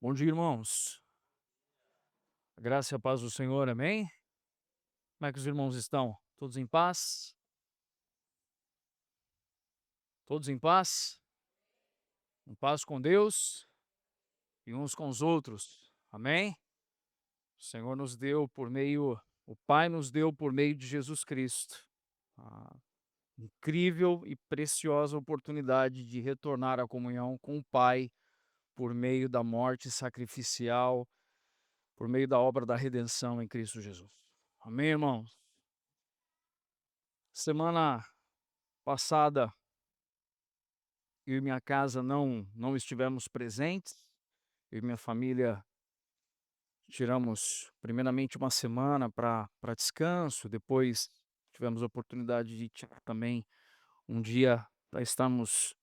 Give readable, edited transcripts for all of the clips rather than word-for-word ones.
Bom dia, irmãos. A graça e a paz do Senhor, amém? Como é que os irmãos estão? Todos em paz? Todos em paz? Em paz com Deus e uns com os outros, amém? O Senhor nos deu por meio, o Pai nos deu por meio de Jesus Cristo, a incrível e preciosa oportunidade de retornar à comunhão com o Pai por meio da morte sacrificial, por meio da obra da redenção em Cristo Jesus. Amém, irmãos? Semana passada, eu e minha casa não estivemos presentes. Eu e minha família tiramos primeiramente uma semana para descanso, depois tivemos a oportunidade de tirar também um dia para estarmos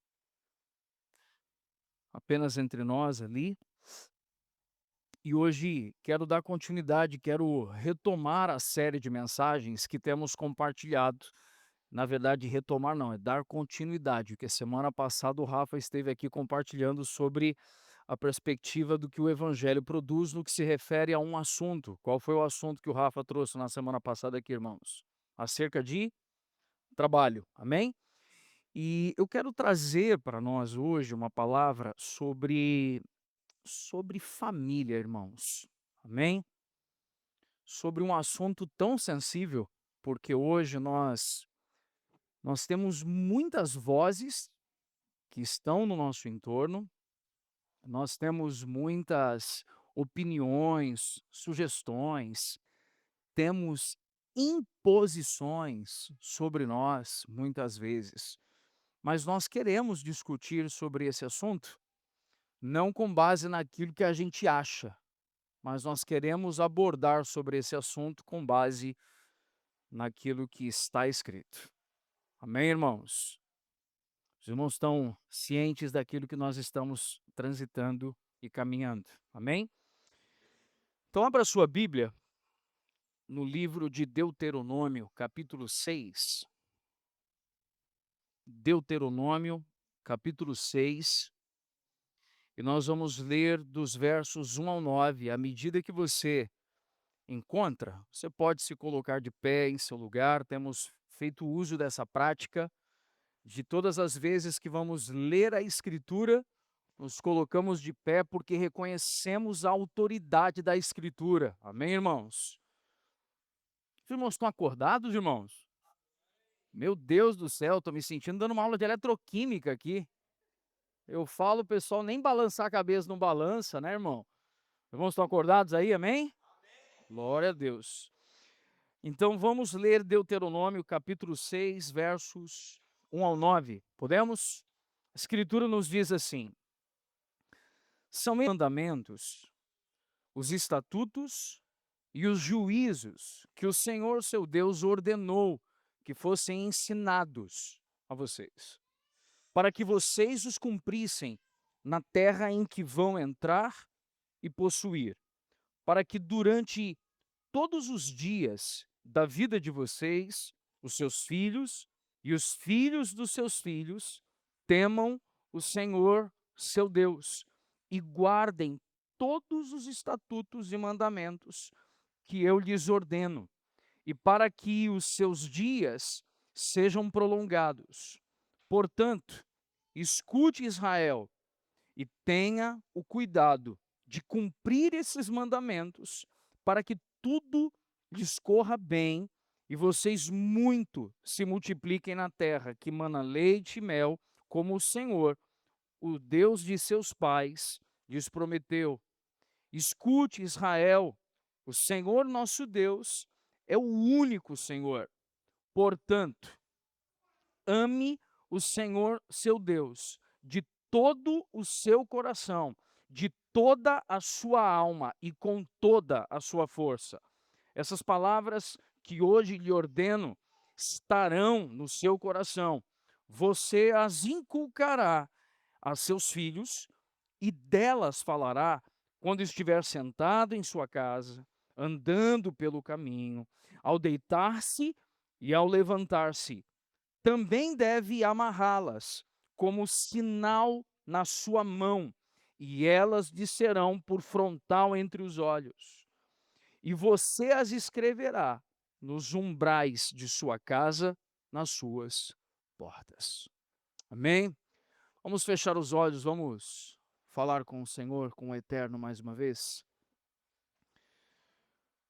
apenas entre nós ali. E hoje quero dar continuidade, quero retomar a série de mensagens que temos compartilhado. Na verdade, retomar não, é dar continuidade, porque semana passada o Rafa esteve aqui compartilhando sobre a perspectiva do que o evangelho produz no que se refere a um assunto. Qual foi o assunto que o Rafa trouxe na semana passada aqui, irmãos? Acerca de trabalho, amém? E eu quero trazer para nós hoje uma palavra sobre família, irmãos. Amém? Sobre um assunto tão sensível, porque hoje nós temos muitas vozes que estão no nosso entorno. Nós temos muitas opiniões, sugestões, temos imposições sobre nós, muitas vezes. Mas nós queremos discutir sobre esse assunto, não com base naquilo que a gente acha, mas nós queremos abordar sobre esse assunto com base naquilo que está escrito. Amém, irmãos? Os irmãos estão cientes daquilo que nós estamos transitando e caminhando. Amém? Então, abra sua Bíblia no livro de Deuteronômio, capítulo 6. Deuteronômio, capítulo 6. E nós vamos ler dos versos 1 ao 9. À medida que você encontra, você pode se colocar de pé em seu lugar. Temos feito uso dessa prática de todas as vezes que vamos ler a Escritura, nos colocamos de pé porque reconhecemos a autoridade da Escritura. Amém, irmãos? Os irmãos estão acordados, irmãos? Meu Deus do céu, estou me sentindo dando uma aula de eletroquímica aqui. Eu falo, o pessoal nem balançar a cabeça não balança, né, irmão? Irmãos estão acordados aí, amém? Glória a Deus. Então vamos ler Deuteronômio capítulo 6, versos 1 ao 9. Podemos? A Escritura nos diz assim: são mandamentos, os estatutos e os juízos que o Senhor seu Deus ordenou que fossem ensinados a vocês, para que vocês os cumprissem na terra em que vão entrar e possuir, para que durante todos os dias da vida de vocês, os seus filhos e os filhos dos seus filhos temam o Senhor, seu Deus, e guardem todos os estatutos e mandamentos que eu lhes ordeno, e para que os seus dias sejam prolongados. Portanto, escute Israel e tenha o cuidado de cumprir esses mandamentos, para que tudo lhes corra bem e vocês muito se multipliquem na terra, que mana leite e mel, como o Senhor, o Deus de seus pais, lhes prometeu. Escute, Israel, o Senhor nosso Deus é o único Senhor. Portanto, ame o Senhor seu Deus de todo o seu coração, de toda a sua alma e com toda a sua força. Essas palavras que hoje lhe ordeno estarão no seu coração. Você as inculcará a seus filhos e delas falará quando estiver sentado em sua casa, andando pelo caminho, ao deitar-se e ao levantar-se. Também deve amarrá-las como sinal na sua mão e elas lhe serão por frontal entre os olhos. E você as escreverá nos umbrais de sua casa, nas suas portas. Amém? Vamos fechar os olhos, vamos falar com o Senhor, com o Eterno mais uma vez.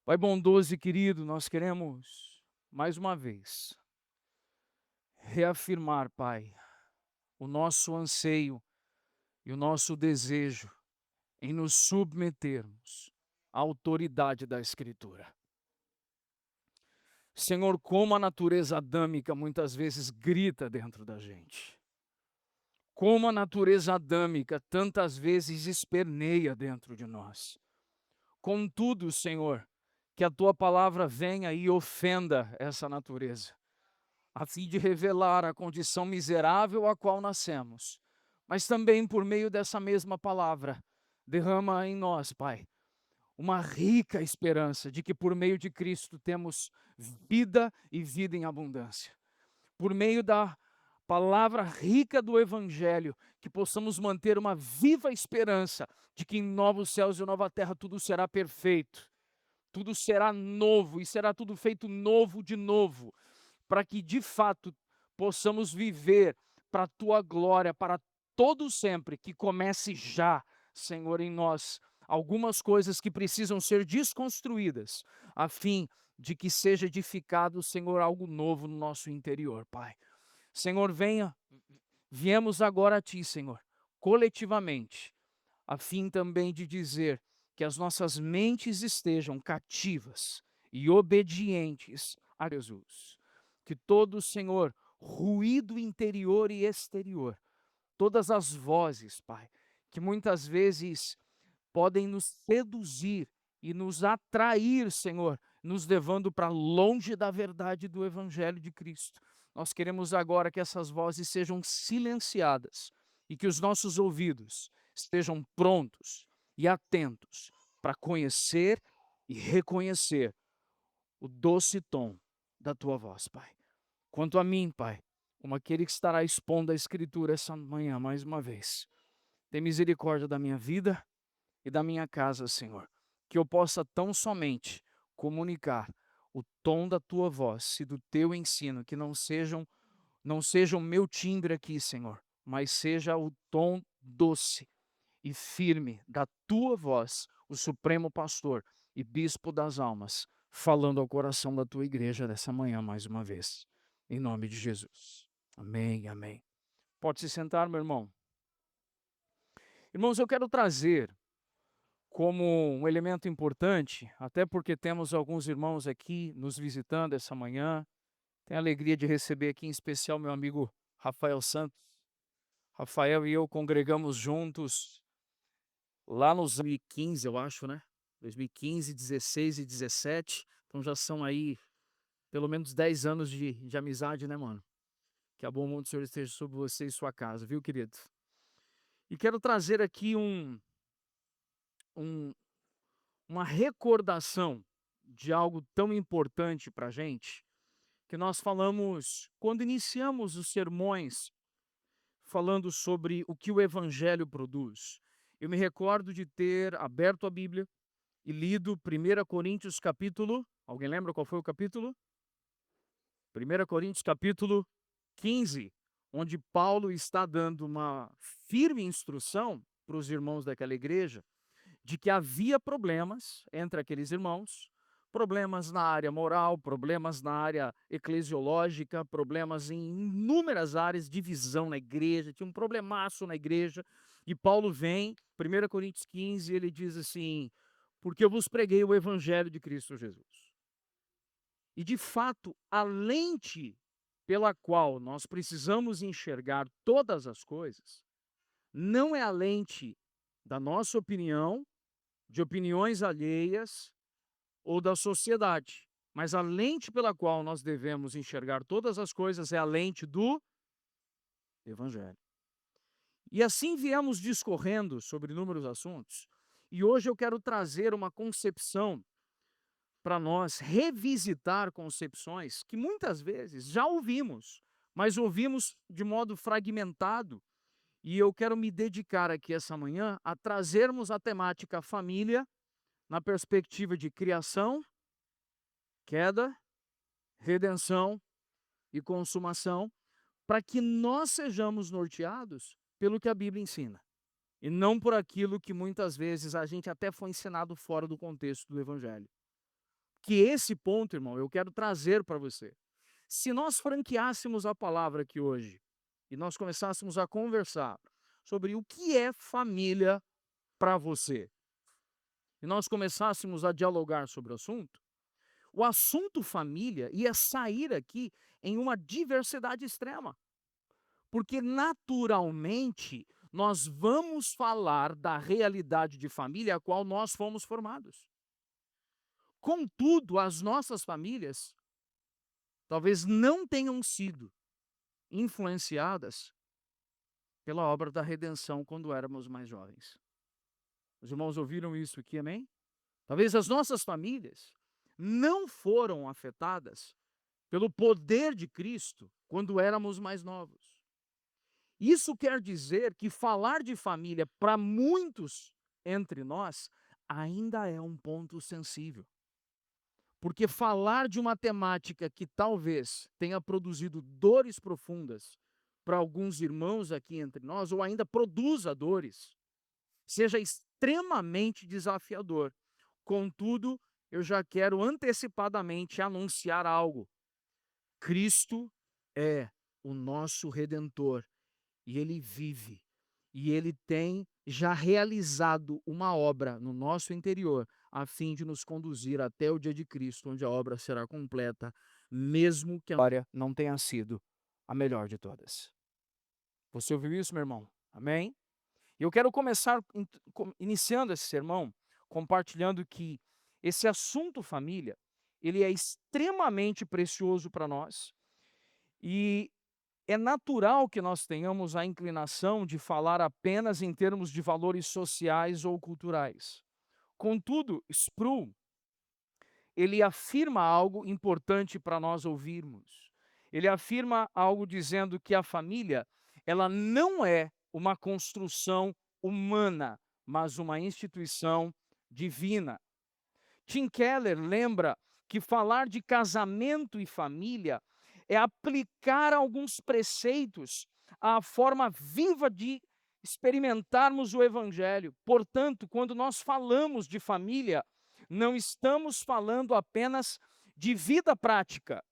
Pai bondoso e querido, nós queremos mais uma vez reafirmar, Pai, o nosso anseio e o nosso desejo em nos submetermos à autoridade da Escritura. Senhor, como a natureza adâmica muitas vezes grita dentro da gente. Como a natureza adâmica tantas vezes esperneia dentro de nós. Contudo, Senhor, que a tua palavra venha e ofenda essa natureza, a fim de revelar a condição miserável a qual nascemos. Mas também por meio dessa mesma palavra, derrama em nós, Pai, uma rica esperança de que por meio de Cristo temos vida e vida em abundância. Por meio da palavra rica do Evangelho, que possamos manter uma viva esperança de que em novos céus e nova terra tudo será perfeito, tudo será novo e será tudo feito novo de novo, para que de fato possamos viver para a tua glória, para todo sempre, que comece já, Senhor, em nós, algumas coisas que precisam ser desconstruídas, a fim de que seja edificado, Senhor, algo novo no nosso interior, Pai. Senhor, viemos agora a Ti, Senhor, coletivamente, a fim também de dizer que as nossas mentes estejam cativas e obedientes a Jesus. Que todo, Senhor, ruído interior e exterior, todas as vozes, Pai, que muitas vezes podem nos seduzir e nos atrair, Senhor, nos levando para longe da verdade do Evangelho de Cristo. Nós queremos agora que essas vozes sejam silenciadas e que os nossos ouvidos estejam prontos e atentos para conhecer e reconhecer o doce tom da tua voz, Pai. Quanto a mim, Pai, como aquele que estará expondo a Escritura essa manhã mais uma vez, tem misericórdia da minha vida e da minha casa, Senhor, que eu possa tão somente comunicar o tom da tua voz e do teu ensino, que não seja o meu timbre aqui, Senhor, mas seja o tom doce e firme da tua voz, o supremo pastor e bispo das almas, falando ao coração da tua igreja nessa manhã mais uma vez. Em nome de Jesus. Amém, amém. Pode se sentar, meu irmão. Irmãos, eu quero trazer como um elemento importante, até porque temos alguns irmãos aqui nos visitando essa manhã. Tenho a alegria de receber aqui em especial meu amigo Rafael Santos. Rafael e eu congregamos juntos lá nos 2015, eu acho, né? 2015, 16 e 17. Então já são aí pelo menos 10 anos de amizade, né, mano? Que a bom mão do Senhor esteja sobre você e sua casa, viu, querido? E quero trazer aqui um, uma recordação de algo tão importante para a gente, que nós falamos quando iniciamos os sermões, falando sobre o que o Evangelho produz. Eu me recordo de ter aberto a Bíblia e lido 1 Coríntios capítulo, alguém lembra qual foi o capítulo? 1 Coríntios capítulo 15, onde Paulo está dando uma firme instrução para os irmãos daquela igreja, de que havia problemas entre aqueles irmãos, problemas na área moral, problemas na área eclesiológica, problemas em inúmeras áreas, divisão na igreja, tinha um problemaço na igreja, e Paulo vem, 1 Coríntios 15, ele diz assim, porque eu vos preguei o evangelho de Cristo Jesus. E de fato, a lente pela qual nós precisamos enxergar todas as coisas, não é a lente da nossa opinião, de opiniões alheias ou da sociedade, mas a lente pela qual nós devemos enxergar todas as coisas é a lente do Evangelho. E assim viemos discorrendo sobre inúmeros assuntos, e hoje eu quero trazer uma concepção para nós revisitar concepções que muitas vezes já ouvimos, mas ouvimos de modo fragmentado E eu quero me dedicar aqui essa manhã a trazermos a temática família na perspectiva de criação, queda, redenção e consumação, para que nós sejamos norteados pelo que a Bíblia ensina, e não por aquilo que muitas vezes a gente até foi ensinado fora do contexto do Evangelho. Que esse ponto, irmão, eu quero trazer para você. Se nós franqueássemos a palavra aqui hoje e nós começássemos a conversar sobre o que é família para você, e nós começássemos a dialogar sobre o assunto família ia sair aqui em uma diversidade extrema, porque naturalmente nós vamos falar da realidade de família a qual nós fomos formados. Contudo, as nossas famílias talvez não tenham sido influenciadas pela obra da redenção quando éramos mais jovens. Os irmãos ouviram isso aqui, amém? Talvez as nossas famílias não foram afetadas pelo poder de Cristo quando éramos mais novos. Isso quer dizer que falar de família para muitos entre nós ainda é um ponto sensível. Porque falar de uma temática que talvez tenha produzido dores profundas para alguns irmãos aqui entre nós, ou ainda produza dores, seja extremamente desafiador. Contudo, eu já quero antecipadamente anunciar algo. Cristo é o nosso Redentor e Ele vive. E Ele tem já realizado uma obra no nosso interior, a fim de nos conduzir até o dia de Cristo, onde a obra será completa, mesmo que a história não tenha sido a melhor de todas. Você ouviu isso, meu irmão? Amém? E eu quero começar iniciando esse sermão, compartilhando que esse assunto família, ele é extremamente precioso para nós, e é natural que nós tenhamos a inclinação de falar apenas em termos de valores sociais ou culturais. Contudo, Sproul, ele afirma algo importante para nós ouvirmos. Ele afirma algo dizendo que a família, ela não é uma construção humana, mas uma instituição divina. Tim Keller lembra que falar de casamento e família é aplicar alguns preceitos à forma viva de experimentarmos o Evangelho. Portanto, quando nós falamos de família, não estamos falando apenas de vida prática,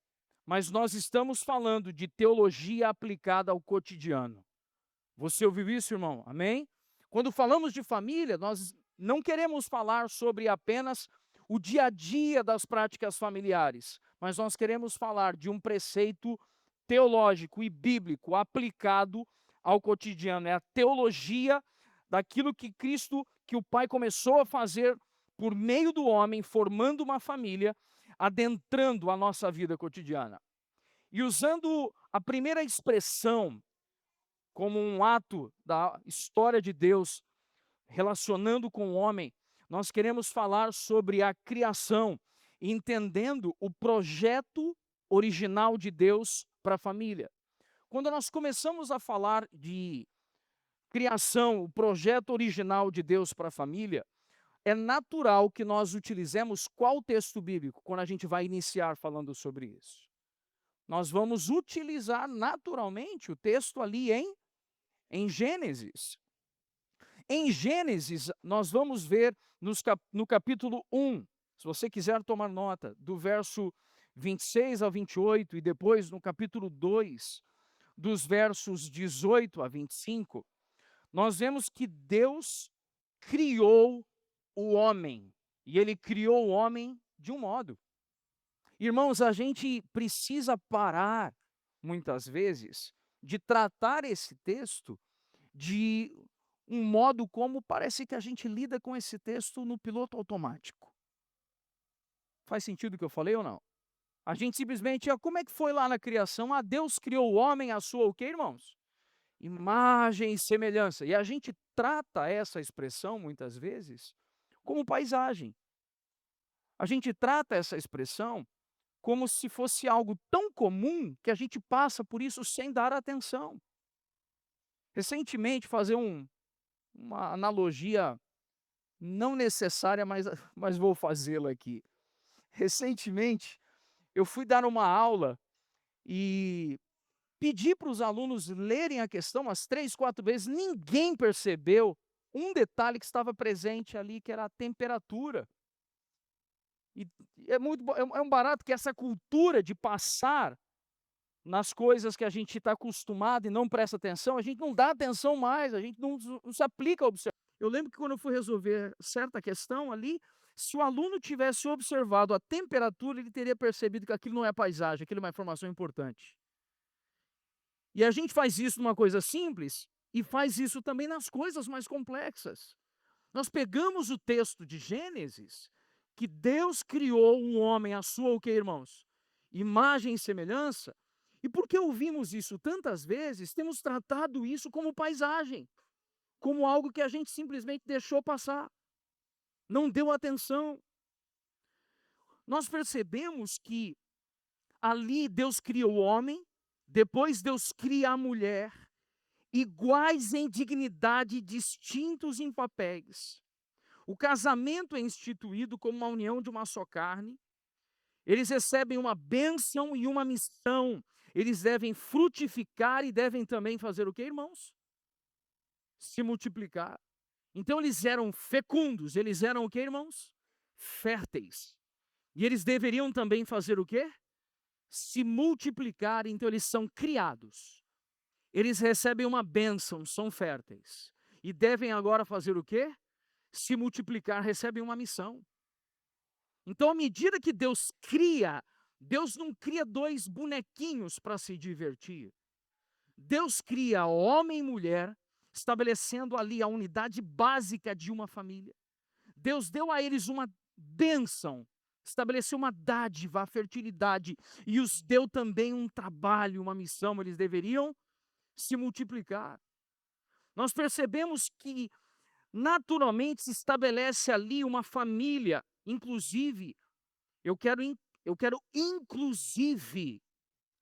mas nós estamos falando de teologia aplicada ao cotidiano. Você ouviu isso, irmão? Amém? Quando falamos de família, nós não queremos falar sobre apenas o dia a dia das práticas familiares, mas nós queremos falar de um preceito teológico e bíblico aplicado ao cotidiano. É a teologia daquilo que Cristo, que o Pai começou a fazer por meio do homem, formando uma família, adentrando a nossa vida cotidiana. E usando a primeira expressão como um ato da história de Deus relacionando com o homem, nós queremos falar sobre a criação, entendendo o projeto original de Deus para a família. Quando nós começamos a falar de criação, o projeto original de Deus para a família, é natural que nós utilizemos qual texto bíblico quando a gente vai iniciar falando sobre isso? Nós vamos utilizar naturalmente o texto ali em Gênesis. Em Gênesis, nós vamos ver no capítulo 1, se você quiser tomar nota, do verso 26 ao 28, e depois no capítulo 2, dos versos 18 a 25, nós vemos que Deus criou o homem, e Ele criou o homem de um modo. Irmãos, a gente precisa parar, muitas vezes, de tratar esse texto de um modo como parece que a gente lida com esse texto no piloto automático. Faz sentido o que eu falei ou não? A gente simplesmente, como é que foi lá na criação? Deus criou o homem à sua o quê, irmãos? Imagem e semelhança. E a gente trata essa expressão, muitas vezes, como paisagem. A gente trata essa expressão como se fosse algo tão comum que a gente passa por isso sem dar atenção. Recentemente, fazer uma analogia não necessária, mas vou fazê-la aqui. Recentemente, eu fui dar uma aula e pedi para os alunos lerem a questão umas 3, 4 vezes, ninguém percebeu um detalhe que estava presente ali, que era a temperatura. E é muito bo é um barato que essa cultura de passar nas coisas que a gente está acostumado e não presta atenção, a gente não dá atenção mais, a gente não se aplica a observar. Eu lembro que quando eu fui resolver certa questão ali, se o aluno tivesse observado a temperatura, ele teria percebido que aquilo não é paisagem, aquilo é uma informação importante. E a gente faz isso numa coisa simples e faz isso também nas coisas mais complexas. Nós pegamos o texto de Gênesis, que Deus criou um homem à sua, o que, irmãos? Imagem e semelhança. E porque ouvimos isso tantas vezes, temos tratado isso como paisagem, como algo que a gente simplesmente deixou passar, não deu atenção. Nós percebemos que ali Deus cria o homem, depois Deus cria a mulher, iguais em dignidade, distintos em papéis. O casamento é instituído como uma união de uma só carne. Eles recebem uma bênção e uma missão. Eles devem frutificar e devem também fazer o que, irmãos? Se multiplicar. Então eles eram fecundos, eles eram o que, irmãos? Férteis. E eles deveriam também fazer o quê? Se multiplicar, então eles são criados. Eles recebem uma bênção, são férteis. E devem agora fazer o quê? Se multiplicar, recebem uma missão. Então, à medida que Deus cria, Deus não cria dois bonequinhos para se divertir. Deus cria homem e mulher, estabelecendo ali a unidade básica de uma família. Deus deu a eles uma bênção, estabeleceu uma dádiva, a fertilidade, e os deu também um trabalho, uma missão. Eles deveriam se multiplicar. Nós percebemos que naturalmente se estabelece ali uma família, inclusive, eu quero inclusive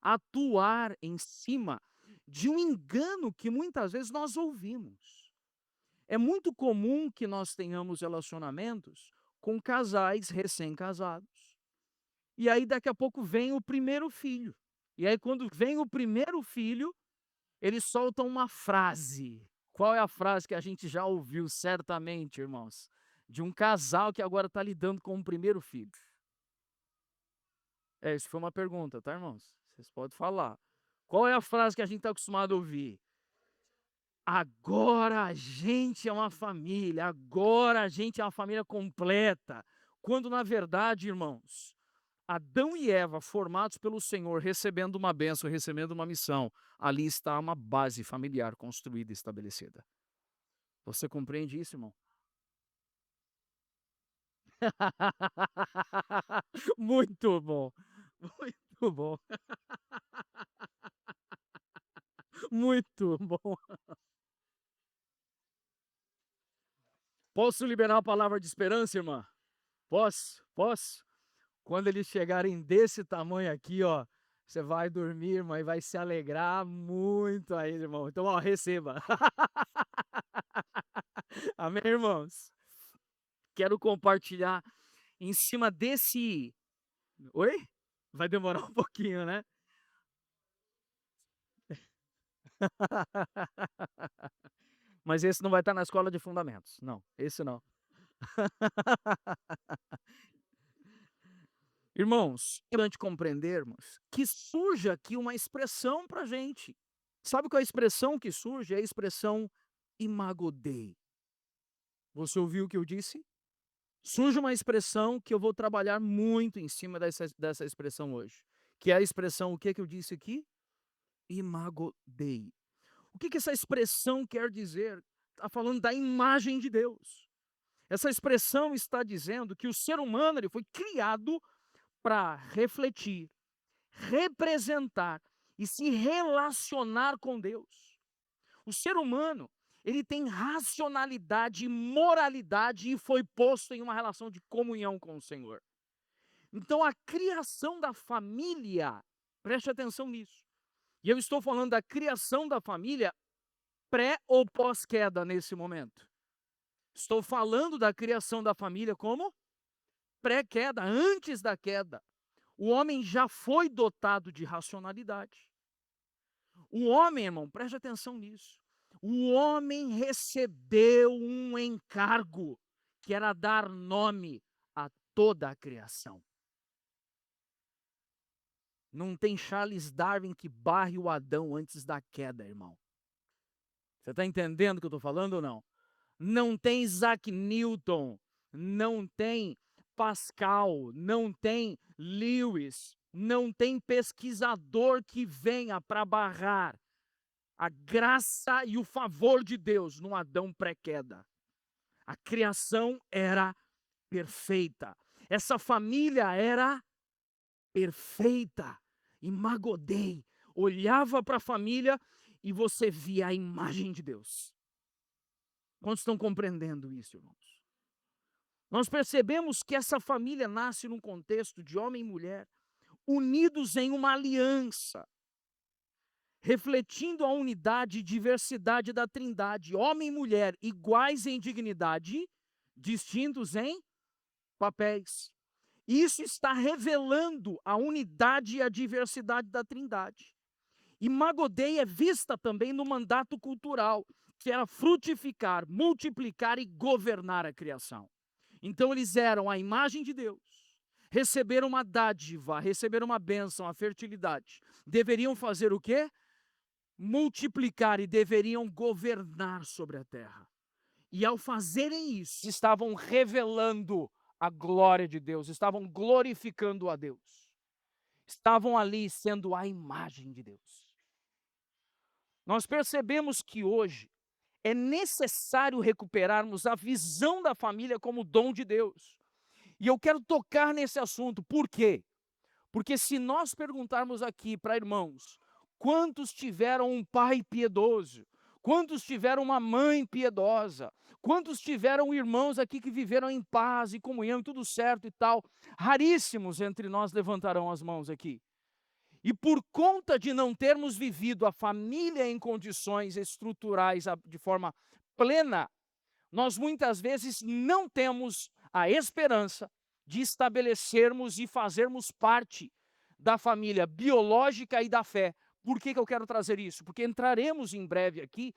atuar em cima de um engano que muitas vezes nós ouvimos. É muito comum que nós tenhamos relacionamentos com casais recém-casados. E aí daqui a pouco vem o primeiro filho. E aí quando vem o primeiro filho, eles soltam uma frase. Qual é a frase que a gente já ouviu certamente, irmãos? De um casal que agora está lidando com o primeiro filho. Isso foi uma pergunta, tá, irmãos? Vocês podem falar. Qual é a frase que a gente está acostumado a ouvir? Agora a gente é uma família, agora a gente é uma família completa. Quando na verdade, irmãos, Adão e Eva, formados pelo Senhor, recebendo uma bênção, recebendo uma missão, ali está uma base familiar construída e estabelecida. Você compreende isso, irmão? Muito bom, muito bom, muito bom. Posso liberar uma palavra de esperança, irmã? Posso? Posso? Quando eles chegarem desse tamanho aqui, ó, você vai dormir, irmã, e vai se alegrar muito aí, irmão. Então, ó, receba. Amém, irmãos? Quero compartilhar em cima desse. Oi? Vai demorar um pouquinho, né? Mas esse não vai estar na escola de fundamentos. Não, esse não. Irmãos, é importante compreendermos que surge aqui uma expressão para a gente. Sabe qual é a expressão que surge? É a expressão imago Dei. Você ouviu o que eu disse? Surge uma expressão que eu vou trabalhar muito em cima dessa expressão hoje, que é a expressão, o que eu disse aqui? Imago Dei. O que essa expressão quer dizer? Está falando da imagem de Deus. Essa expressão está dizendo que o ser humano ele foi criado para refletir, representar e se relacionar com Deus. O ser humano, ele tem racionalidade e moralidade e foi posto em uma relação de comunhão com o Senhor. Então a criação da família, preste atenção nisso. E eu estou falando da criação da família pré ou pós-queda nesse momento? Estou falando da criação da família como pré-queda, antes da queda. O homem já foi dotado de racionalidade. O homem, irmão, preste atenção nisso. O homem recebeu um encargo, que era dar nome a toda a criação. Não tem Charles Darwin que barre o Adão antes da queda, irmão. Você está entendendo o que eu estou falando ou não? Não tem Isaac Newton, não tem Pascal, não tem Lewis, não tem pesquisador que venha para barrar a graça e o favor de Deus no Adão pré-queda. A criação era perfeita. Essa família era perfeita. Imagodei. Olhava para a família e você via a imagem de Deus. Quantos estão compreendendo isso, irmãos? Nós percebemos que essa família nasce num contexto de homem e mulher unidos em uma aliança, refletindo a unidade e diversidade da Trindade, homem e mulher iguais em dignidade, distintos em papéis. Isso está revelando a unidade e a diversidade da Trindade. E Magodei é vista também no mandato cultural, que era frutificar, multiplicar e governar a criação. Então eles eram a imagem de Deus, receberam uma dádiva, receberam uma bênção, a fertilidade. Deveriam fazer o quê? Multiplicar e deveriam governar sobre a terra. E ao fazerem isso, estavam revelando a glória de Deus, estavam glorificando a Deus. Estavam ali sendo a imagem de Deus. Nós percebemos que hoje é necessário recuperarmos a visão da família como dom de Deus. E eu quero tocar nesse assunto. Por quê? Porque se nós perguntarmos aqui para irmãos, quantos tiveram um pai piedoso? Quantos tiveram uma mãe piedosa? Quantos tiveram irmãos aqui que viveram em paz e comunhão e tudo certo e tal? Raríssimos entre nós levantarão as mãos aqui. E por conta de não termos vivido a família em condições estruturais de forma plena, nós muitas vezes não temos a esperança de estabelecermos e fazermos parte da família biológica e da fé. Por que eu quero trazer isso? Porque entraremos em breve aqui,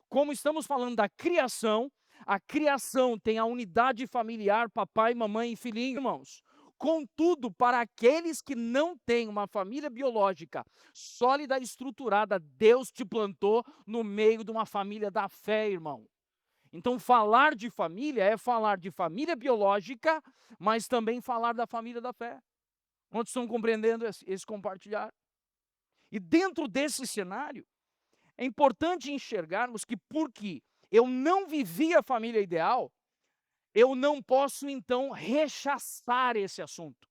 como estamos falando da criação, a criação tem a unidade familiar, papai, mamãe e filhinho, irmãos. Contudo, para aqueles que não têm uma família biológica sólida e estruturada, Deus te plantou no meio de uma família da fé, irmão. Então, falar de família é falar de família biológica, mas também falar da família da fé. Quantos estão compreendendo esse compartilhar? E dentro desse cenário, é importante enxergarmos que porque eu não vivi a família ideal, eu não posso então rechaçar esse assunto.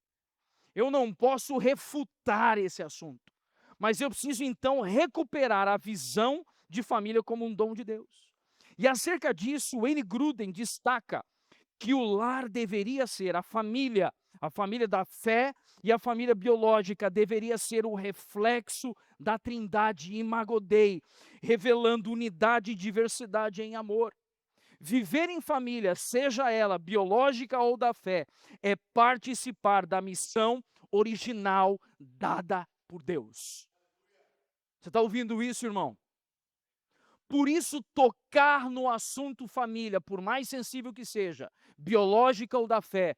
Eu não posso refutar esse assunto. Mas eu preciso então recuperar a visão de família como um dom de Deus. E acerca disso, Wayne Grudem destaca que o lar deveria ser a família da fé, e a família biológica deveria ser o reflexo da Trindade Imagodei, revelando unidade e diversidade em amor. Viver em família, seja ela biológica ou da fé, é participar da missão original dada por Deus. Você está ouvindo isso, irmão? Por isso, tocar no assunto família, por mais sensível que seja, biológica ou da fé,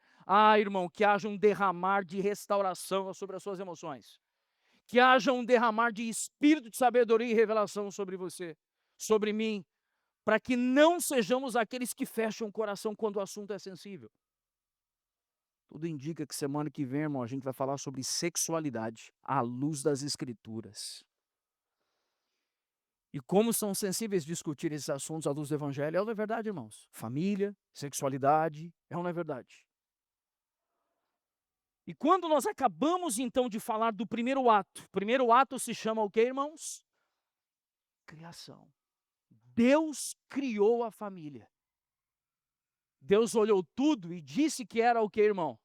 irmão, que haja um derramar de restauração sobre as suas emoções. Que haja um derramar de espírito de sabedoria e revelação sobre você, sobre mim, para que não sejamos aqueles que fecham o coração quando o assunto é sensível. Tudo indica que semana que vem, irmão, a gente vai falar sobre sexualidade, à luz das Escrituras. E como são sensíveis discutir esses assuntos à luz do Evangelho, é ou não é verdade, irmãos? Família, sexualidade, é ou não é verdade? E quando nós acabamos, então, de falar do o primeiro ato se chama o quê, irmãos? Criação. Deus criou a família. Deus olhou tudo e disse que era o quê, irmão?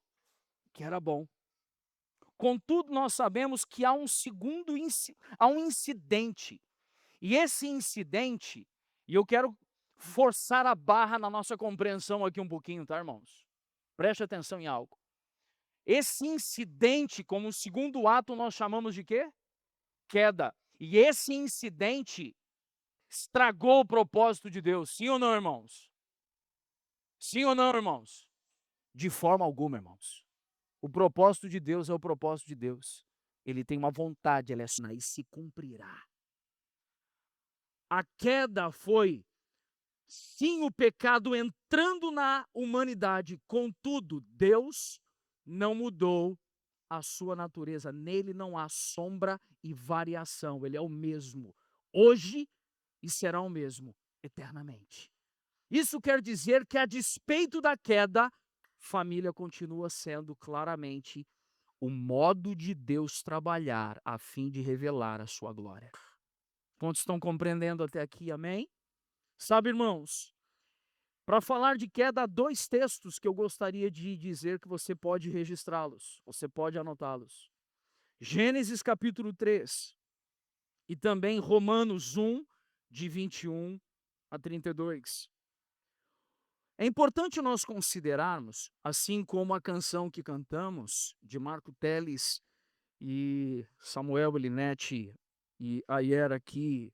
Que era bom. Contudo, nós sabemos que há um incidente. E esse incidente, E eu quero forçar a barra na nossa compreensão aqui um pouquinho, tá, irmãos? Preste atenção em algo. Esse incidente, como o segundo ato, nós chamamos de quê? Queda. E esse incidente estragou o propósito de Deus. Sim ou não, irmãos? Sim ou não, irmãos? De forma alguma, irmãos. O propósito de Deus é o propósito de Deus. Ele tem uma vontade, ele é e se cumprirá. A queda foi, sim, o pecado entrando na humanidade. Contudo, Deus não mudou a sua natureza. Nele não há sombra e variação. Ele é o mesmo, hoje, e será o mesmo eternamente. Isso quer dizer que, a despeito da queda, família continua sendo claramente o modo de Deus trabalhar a fim de revelar a sua glória. Quantos estão compreendendo até aqui? Amém? Sabe, irmãos, para falar de queda, há dois textos que eu gostaria de dizer que você pode registrá-los, você pode anotá-los. Gênesis capítulo 3 e também Romanos 1, de 21 a 32. É importante nós considerarmos, assim como a canção que cantamos, de Marco Teles e Samuel Elinetti, e Ayer aqui,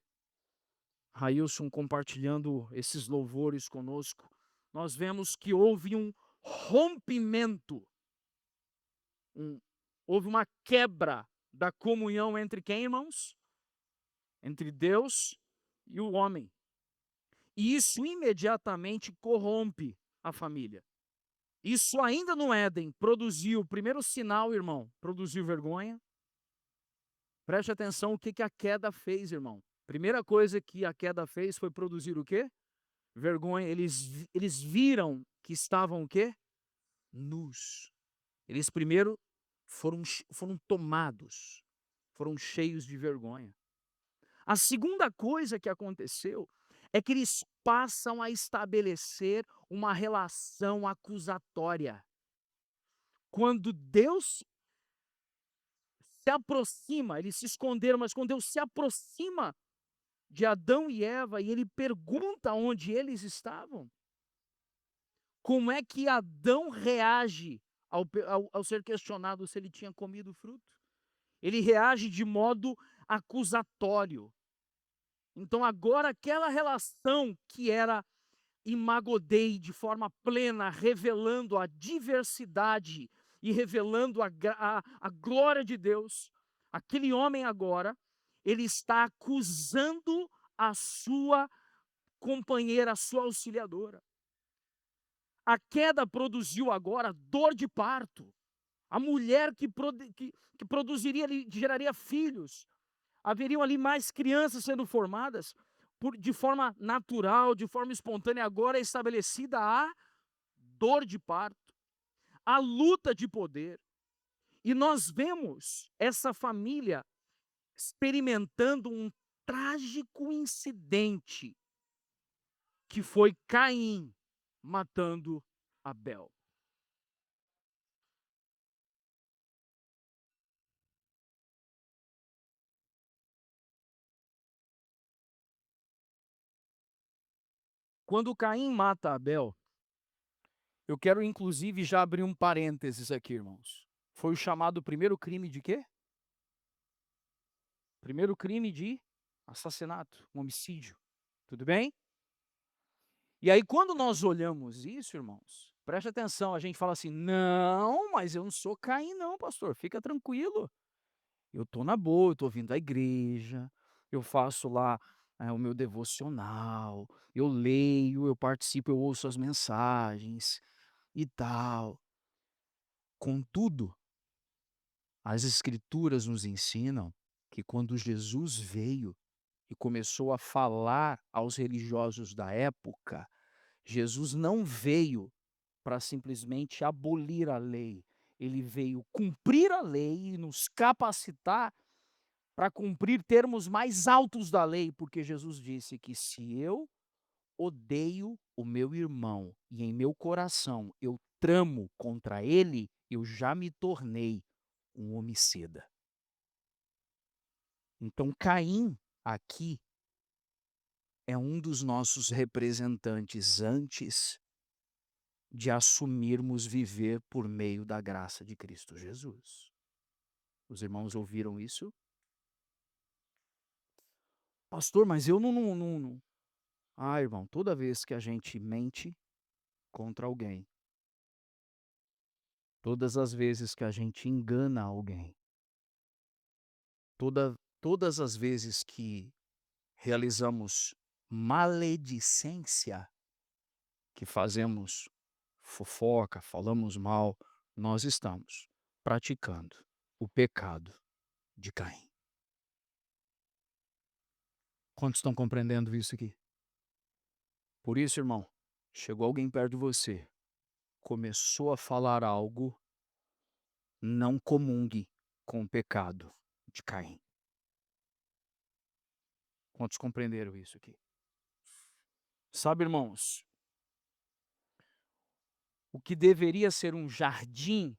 Railson compartilhando esses louvores conosco, nós vemos que houve um rompimento, houve uma quebra da comunhão entre quem, irmãos? Entre Deus e o homem. E isso imediatamente corrompe a família. Isso ainda no Éden produziu, o primeiro sinal, irmão, produziu vergonha. Preste atenção o que a queda fez, irmão. Primeira coisa que a queda fez foi produzir o quê? Vergonha. Eles viram que estavam o quê? Nus. Eles primeiro foram tomados, foram cheios de vergonha. A segunda coisa que aconteceu é que eles passam a estabelecer uma relação acusatória. Quando Deus se aproxima, eles se esconderam, mas quando Deus se aproxima de Adão e Eva e ele pergunta onde eles estavam, como é que Adão reage ao ser questionado se ele tinha comido o fruto? Ele reage de modo acusatório. Então agora aquela relação que era imagodei de forma plena, revelando a diversidade e revelando a glória de Deus, aquele homem agora, ele está acusando a sua companheira, a sua auxiliadora. A queda produziu agora dor de parto. A mulher que produziria, geraria filhos. Haveriam ali mais crianças sendo formadas de forma natural, de forma espontânea. Agora é estabelecida a dor de parto, a luta de poder. E nós vemos essa família experimentando um trágico incidente, que foi Caim matando Abel. Quando Caim mata Abel, eu quero inclusive já abrir um parênteses aqui, irmãos. Foi o chamado primeiro crime de quê? Primeiro crime de assassinato, um homicídio. Tudo bem? E aí, quando nós olhamos isso, irmãos, preste atenção, a gente fala assim: não, mas eu não sou Caim, não, pastor, fica tranquilo. Eu estou na boa, eu estou vindo à igreja, eu faço lá o meu devocional, eu leio, eu participo, eu ouço as mensagens e tal. Contudo, as Escrituras nos ensinam que quando Jesus veio e começou a falar aos religiosos da época, Jesus não veio para simplesmente abolir a lei, ele veio cumprir a lei e nos capacitar para cumprir termos mais altos da lei, porque Jesus disse que se eu odeio o meu irmão e em meu coração eu tramo contra ele, eu já me tornei um homicida. Então Caim aqui é um dos nossos representantes antes de assumirmos viver por meio da graça de Cristo Jesus. Os irmãos ouviram isso? Pastor, mas eu não. Ah, irmão, toda vez que a gente mente contra alguém, todas as vezes que a gente engana alguém, todas as vezes que realizamos maledicência, que fazemos fofoca, falamos mal, nós estamos praticando o pecado de Caim. Quantos estão compreendendo isso aqui? Por isso, irmão, chegou alguém perto de você, começou a falar algo, não comungue com o pecado de Caim. Quantos compreenderam isso aqui? Sabe, irmãos, o que deveria ser um jardim,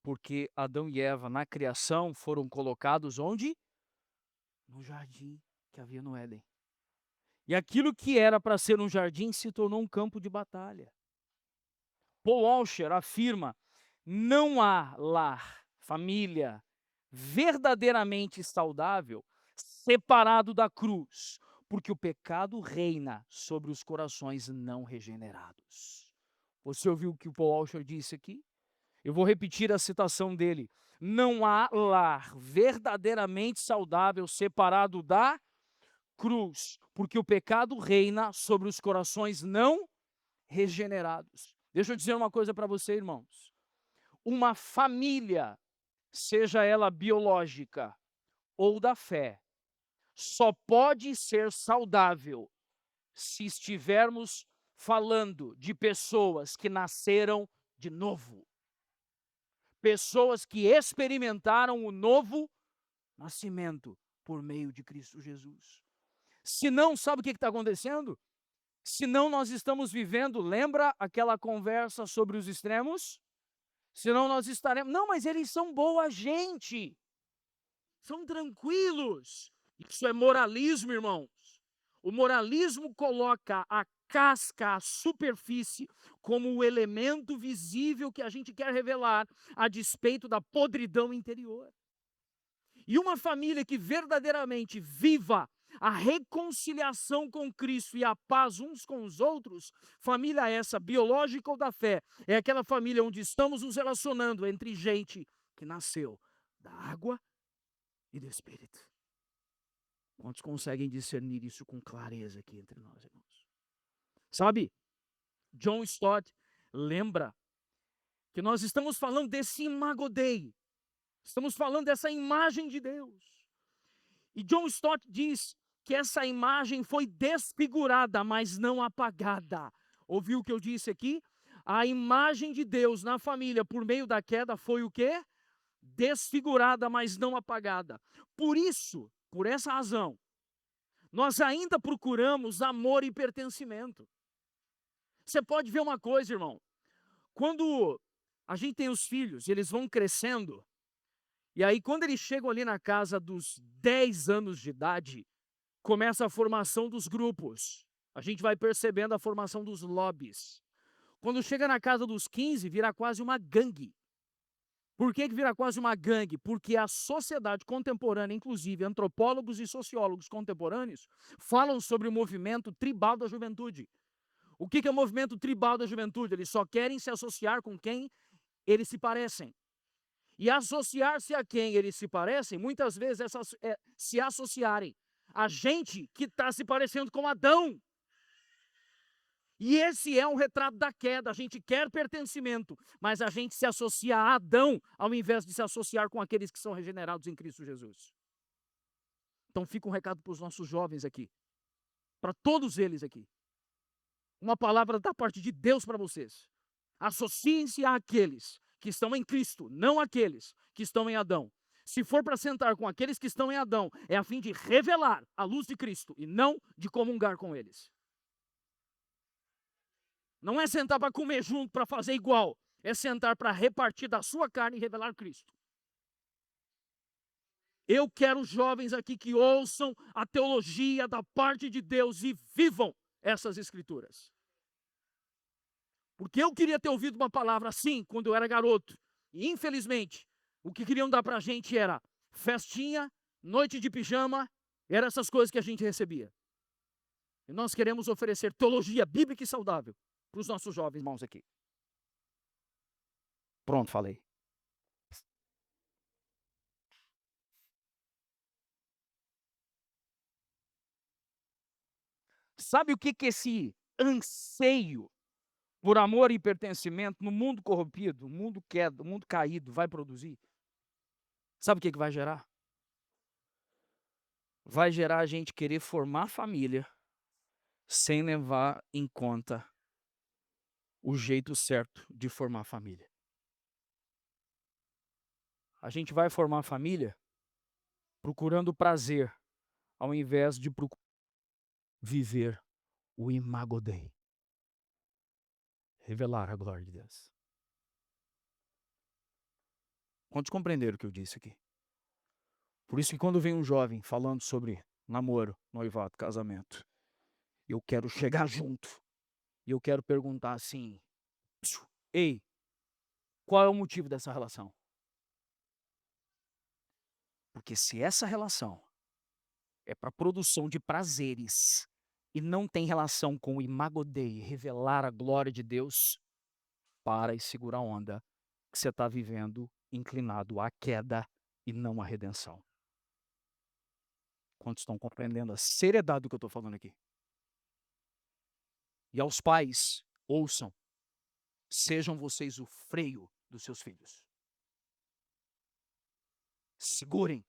porque Adão e Eva na criação foram colocados onde? No jardim que havia no Éden. E aquilo que era para ser um jardim se tornou um campo de batalha. Paul Washer afirma: não há lar, família verdadeiramente saudável separado da cruz, porque o pecado reina sobre os corações não regenerados. Você ouviu o que o Paul Washer disse aqui? Eu vou repetir a citação dele. Não há lar verdadeiramente saudável separado da cruz, porque o pecado reina sobre os corações não regenerados. Deixa eu dizer uma coisa para você, irmãos. Uma família, seja ela biológica ou da fé, só pode ser saudável se estivermos falando de pessoas que nasceram de novo. Pessoas que experimentaram o novo nascimento por meio de Cristo Jesus. Se não, sabe o que está acontecendo? Senão nós estamos vivendo, lembra aquela conversa sobre os extremos? Senão nós estaremos, não, mas eles são boa gente, são tranquilos. Isso é moralismo, irmãos. O moralismo coloca a casca, a superfície, como o elemento visível que a gente quer revelar, a despeito da podridão interior. E uma família que verdadeiramente viva a reconciliação com Cristo e a paz uns com os outros, família essa, biológica ou da fé, é aquela família onde estamos nos relacionando entre gente que nasceu da água e do Espírito. Quantos conseguem discernir isso com clareza aqui entre nós, irmãos? Sabe, John Stott lembra que nós estamos falando desse imago Dei, estamos falando dessa imagem de Deus. E John Stott diz que essa imagem foi desfigurada, mas não apagada. Ouviu o que eu disse aqui? A imagem de Deus na família por meio da queda foi o quê? Desfigurada, mas não apagada. Por isso, por essa razão, nós ainda procuramos amor e pertencimento. Você pode ver uma coisa, irmão. Quando a gente tem os filhos e eles vão crescendo, e aí quando eles chegam ali na casa dos 10 anos de idade, começa a formação dos grupos. A gente vai percebendo a formação dos lobbies. Quando chega na casa dos 15, vira quase uma gangue. Por que vira quase uma gangue? Porque a sociedade contemporânea, inclusive antropólogos e sociólogos contemporâneos, falam sobre o movimento tribal da juventude. O que é o movimento tribal da juventude? Eles só querem se associar com quem eles se parecem. E associar-se a quem eles se parecem, muitas vezes se associarem a gente que está se parecendo com Adão. E esse é um retrato da queda. A gente quer pertencimento, mas a gente se associa a Adão, ao invés de se associar com aqueles que são regenerados em Cristo Jesus. Então fica um recado para os nossos jovens aqui, para todos eles aqui. Uma palavra da parte de Deus para vocês. Associem-se àqueles que estão em Cristo, não àqueles que estão em Adão. Se for para sentar com aqueles que estão em Adão, é a fim de revelar a luz de Cristo e não de comungar com eles. Não é sentar para comer junto, para fazer igual. É sentar para repartir da sua carne e revelar Cristo. Eu quero jovens aqui que ouçam a teologia da parte de Deus e vivam essas escrituras. Porque eu queria ter ouvido uma palavra assim quando eu era garoto. E infelizmente, o que queriam dar para a gente era festinha, noite de pijama, eram essas coisas que a gente recebia. E nós queremos oferecer teologia bíblica e saudável para os nossos jovens irmãos aqui. Pronto, falei. Sabe o que esse anseio por amor e pertencimento no mundo corrompido, mundo quedo, mundo caído, vai produzir? Sabe o que vai gerar? Vai gerar a gente querer formar família sem levar em conta o jeito certo de formar família. A gente vai formar família procurando prazer, ao invés de viver o imago Dei. Revelar a glória de Deus. Quantos compreenderam o que eu disse aqui? Por isso que quando vem um jovem falando sobre namoro, noivado, casamento, eu quero chegar junto. E eu quero perguntar assim: ei, qual é o motivo dessa relação? Porque se essa relação é para produção de prazeres e não tem relação com o imago Dei, revelar a glória de Deus, para e segura a onda que você está vivendo inclinado à queda e não à redenção. Quantos estão compreendendo a seriedade do que eu estou falando aqui? E aos pais, ouçam, sejam vocês o freio dos seus filhos. Segurem.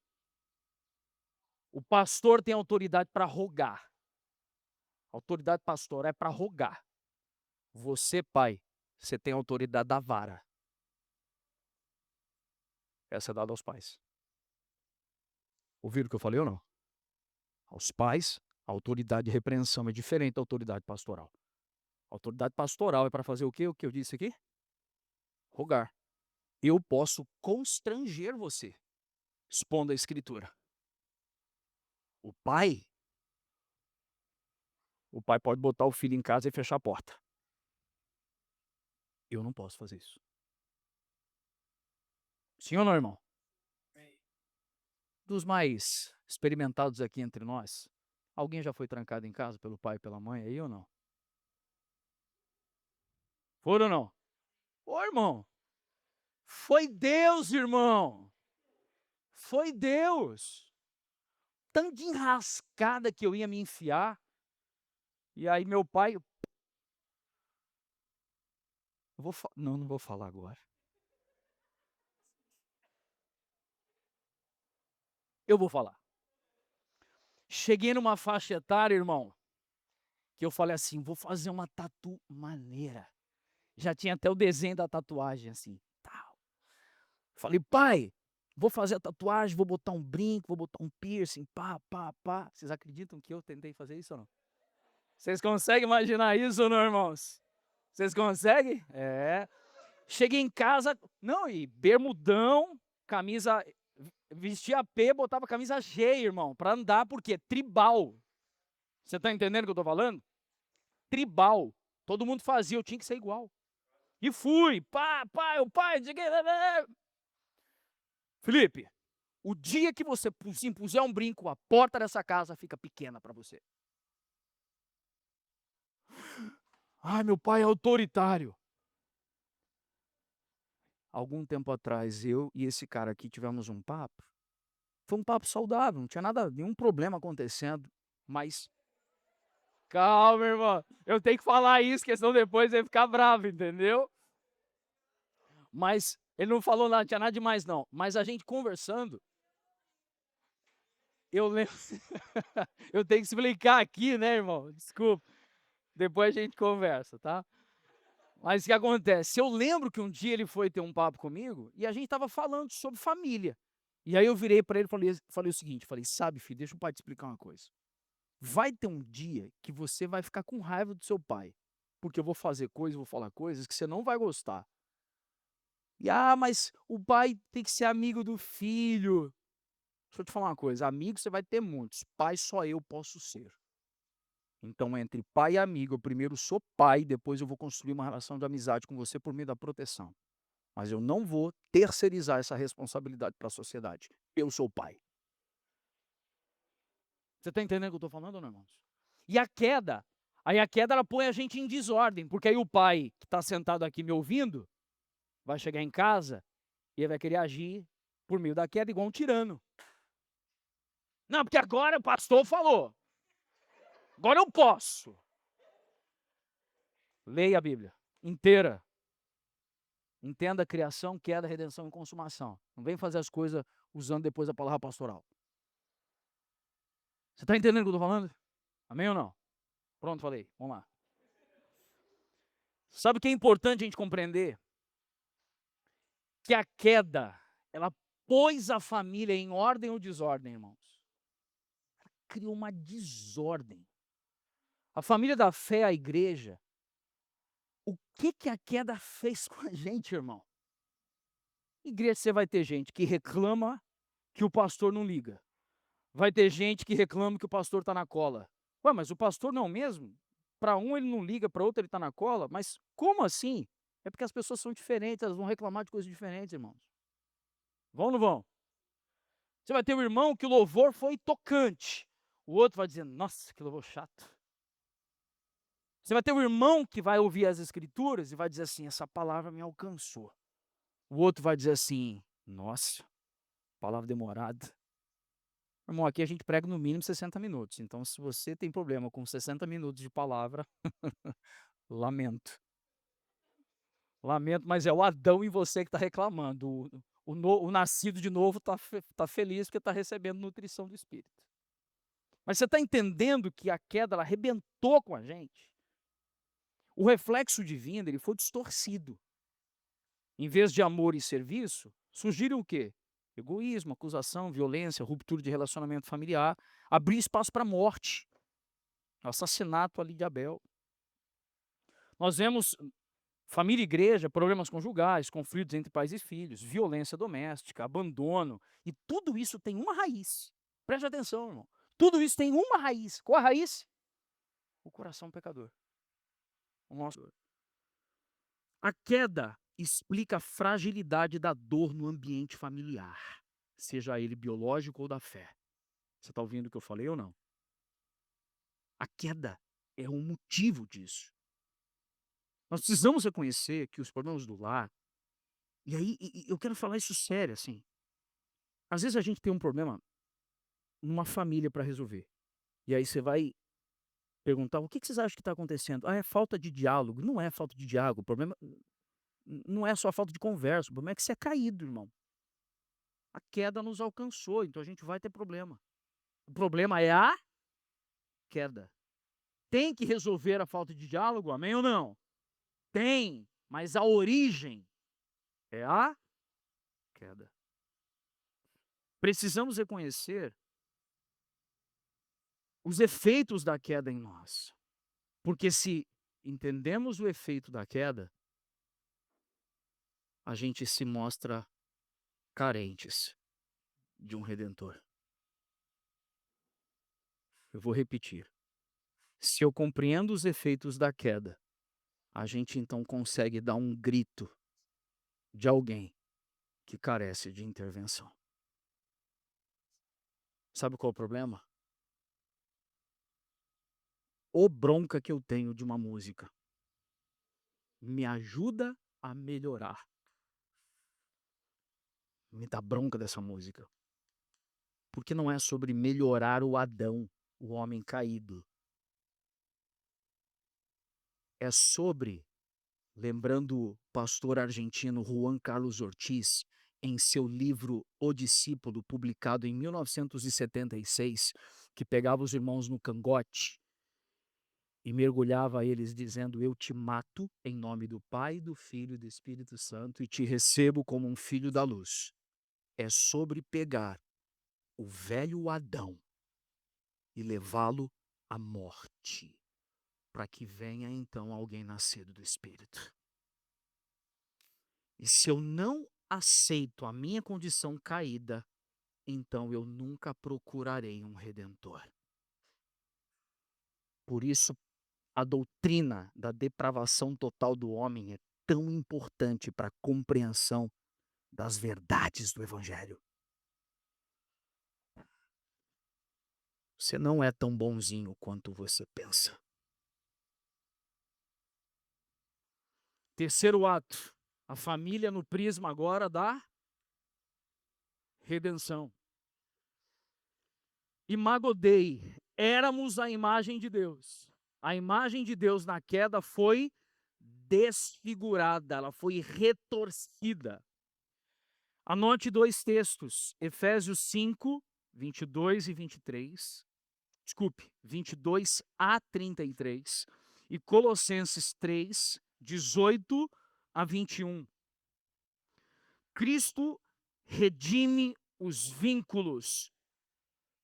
O pastor tem autoridade para rogar. A autoridade pastoral é para rogar. Você, pai, você tem a autoridade da vara. Essa é dada aos pais. Ouviram o que eu falei ou não? Aos pais, a autoridade de repreensão é diferente da autoridade pastoral. A autoridade pastoral é para fazer o quê? O que eu disse aqui? Rogar. Eu posso constranger você, expondo a escritura. O pai pode botar o filho em casa e fechar a porta. Eu não posso fazer isso. Sim ou não, irmão? Dos mais experimentados aqui entre nós, alguém já foi trancado em casa pelo pai e pela mãe aí ou não? Foram ou não? Ô, irmão, foi Deus, irmão. Foi Deus. Tanto de enrascada que eu ia me enfiar. E aí meu pai... não vou falar agora. Eu vou falar. Cheguei numa faixa etária, irmão, que eu falei assim, vou fazer uma tatu maneira. Já tinha até o desenho da tatuagem, assim. Tal. Falei, pai, vou fazer a tatuagem, vou botar um brinco, vou botar um piercing, pá, pá, pá. Vocês acreditam que eu tentei fazer isso ou não? Vocês conseguem imaginar isso ou não, irmãos? Vocês conseguem? É. Cheguei em casa, não, e bermudão, camisa, vestia P, botava camisa G, irmão, pra andar, porque tribal. Você tá entendendo o que eu tô falando? Tribal. Todo mundo fazia, eu tinha que ser igual. E fui, o pai, Felipe, o dia que você impuser um brinco, a porta dessa casa fica pequena para você. Ai, meu pai é autoritário. Algum tempo atrás, eu e esse cara aqui tivemos um papo. Foi um papo saudável, não tinha nenhum problema acontecendo, mas... Calma, irmão. Eu tenho que falar isso, porque senão depois ele ficar bravo, entendeu? Mas ele não falou nada, tinha nada demais não. Mas a gente conversando, eu lembro... eu tenho que explicar aqui, né, irmão? Desculpa. Depois a gente conversa, tá? Mas o que acontece? Eu lembro que um dia ele foi ter um papo comigo e a gente estava falando sobre família. E aí eu virei para ele e falei o seguinte, falei, sabe, filho, deixa o pai te explicar uma coisa. Vai ter um dia que você vai ficar com raiva do seu pai, porque eu vou fazer coisas, vou falar coisas que você não vai gostar. E, mas o pai tem que ser amigo do filho. Deixa eu te falar uma coisa, amigo você vai ter muitos, pai só eu posso ser. Então entre pai e amigo, eu primeiro sou pai, depois eu vou construir uma relação de amizade com você por meio da proteção. Mas eu não vou terceirizar essa responsabilidade para a sociedade. Eu sou pai. Você está entendendo o que eu estou falando ou não, irmãos? E a queda ela põe a gente em desordem, porque aí o pai que está sentado aqui me ouvindo, vai chegar em casa e ele vai querer agir por meio da queda igual um tirano. Não, porque agora o pastor falou. Agora eu posso. Leia a Bíblia inteira. Entenda a criação, queda, redenção e consumação. Não vem fazer as coisas usando depois a palavra pastoral. Você está entendendo o que eu estou falando? Amém ou não? Pronto, falei. Vamos lá. Sabe o que é importante a gente compreender? Que a queda, ela pôs a família em ordem ou desordem, irmãos? Ela criou uma desordem. A família da fé, a igreja, o que que a queda fez com a gente, irmão? Igreja, você vai ter gente que reclama que o pastor não liga. Vai ter gente que reclama que o pastor está na cola. Ué, mas o pastor não mesmo? Para um ele não liga, para outro ele está na cola? Mas como assim? É porque as pessoas são diferentes, elas vão reclamar de coisas diferentes, irmãos. Vão ou não vão? Você vai ter um irmão que o louvor foi tocante. O outro vai dizer, nossa, que louvor chato. Você vai ter um irmão que vai ouvir as escrituras e vai dizer assim, essa palavra me alcançou. O outro vai dizer assim, nossa, palavra demorada. Irmão, aqui a gente prega no mínimo 60 minutos. Então, se você tem problema com 60 minutos de palavra, lamento. Lamento, mas é o Adão em você que está reclamando. O nascido de novo tá feliz porque está recebendo nutrição do Espírito. Mas você está entendendo que a queda ela arrebentou com a gente? O reflexo divino ele foi distorcido. Em vez de amor e serviço, surgiram o quê? Egoísmo, acusação, violência, ruptura de relacionamento familiar, abrir espaço para a morte, assassinato ali de Abel. Nós vemos família e igreja, problemas conjugais, conflitos entre pais e filhos, violência doméstica, abandono, e tudo isso tem uma raiz. Preste atenção, irmão. Tudo isso tem uma raiz. Qual a raiz? O coração pecador. O nosso. A queda explica a fragilidade da dor no ambiente familiar, seja ele biológico ou da fé. Você está ouvindo o que eu falei ou não? A queda é um motivo disso. Nós precisamos reconhecer que os problemas do lar, e aí eu quero falar isso sério, assim. Às vezes a gente tem um problema numa família para resolver. E aí você vai perguntar: "O que que vocês acham que está acontecendo?". "Ah, é falta de diálogo". Não é falta de diálogo, o problema não é só falta de conversa, o problema é que você é caído, irmão. A queda nos alcançou, então a gente vai ter problema. O problema é a queda. Tem que resolver a falta de diálogo, amém ou não? Tem, mas a origem é a queda. Precisamos reconhecer os efeitos da queda em nós. Porque se entendemos o efeito da queda, a gente se mostra carentes de um redentor. Eu vou repetir. Se eu compreendo os efeitos da queda, a gente então consegue dar um grito de alguém que carece de intervenção. Sabe qual é o problema? O bronca que eu tenho de uma música. Me ajuda a melhorar. Me dá bronca dessa música. Porque não é sobre melhorar o Adão, o homem caído. É sobre, lembrando o pastor argentino Juan Carlos Ortiz, em seu livro O Discípulo, publicado em 1976, que pegava os irmãos no cangote e mergulhava eles dizendo: "Eu te mato em nome do Pai, do Filho e do Espírito Santo e te recebo como um filho da luz". É sobre pegar o velho Adão e levá-lo à morte, para que venha então alguém nascido do Espírito. E se eu não aceito a minha condição caída, então eu nunca procurarei um redentor. Por isso, a doutrina da depravação total do homem é tão importante para a compreensão das verdades do Evangelho. Você não é tão bonzinho quanto você pensa. Terceiro ato, a família no prisma agora da redenção. Imago Dei, éramos a imagem de Deus. A imagem de Deus na queda foi desfigurada, ela foi retorcida. Anote dois textos, Efésios 5, 22 e 23. Desculpe, 22 a 33. E Colossenses 3, 18 a 21. Cristo redime os vínculos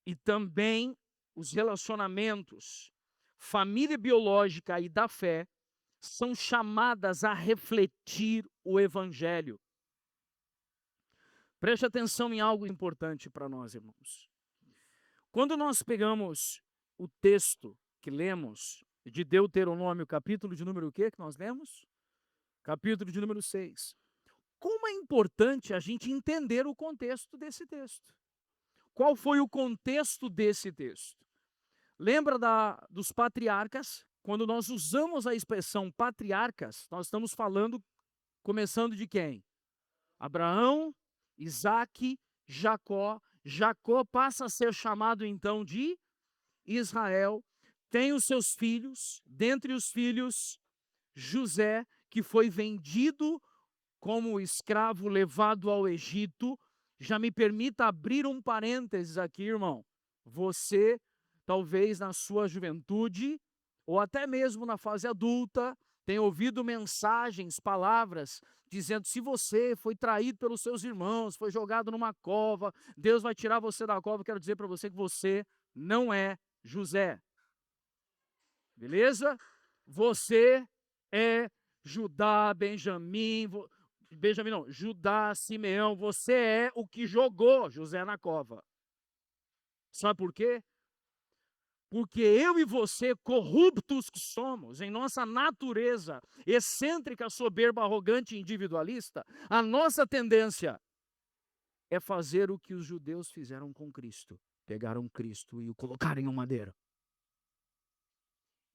e também os relacionamentos. Família biológica e da fé são chamadas a refletir o Evangelho. Preste atenção em algo importante para nós, irmãos. Quando nós pegamos o texto que lemos de Deuteronômio, capítulo de número o quê que nós lemos? Capítulo de número 6. Como é importante a gente entender o contexto desse texto. Qual foi o contexto desse texto? Lembra dos patriarcas? Quando nós usamos a expressão patriarcas, nós estamos falando, começando de quem? Abraão, Isaque, Jacó. Jacó passa a ser chamado então de Israel. Tem os seus filhos, dentre os filhos, José, que foi vendido como escravo, levado ao Egito. Já me permita abrir um parênteses aqui, irmão. Você, talvez na sua juventude, ou até mesmo na fase adulta, tem ouvido mensagens, palavras, dizendo: se você foi traído pelos seus irmãos, foi jogado numa cova, Deus vai tirar você da cova. Eu quero dizer para você que você não é José. Beleza? Você é Judá, Judá, Simeão, você é o que jogou José na cova. Sabe por quê? Porque eu e você, corruptos que somos, em nossa natureza excêntrica, soberba, arrogante e individualista, a nossa tendência é fazer o que os judeus fizeram com Cristo. Pegaram Cristo e o colocaram em um madeiro.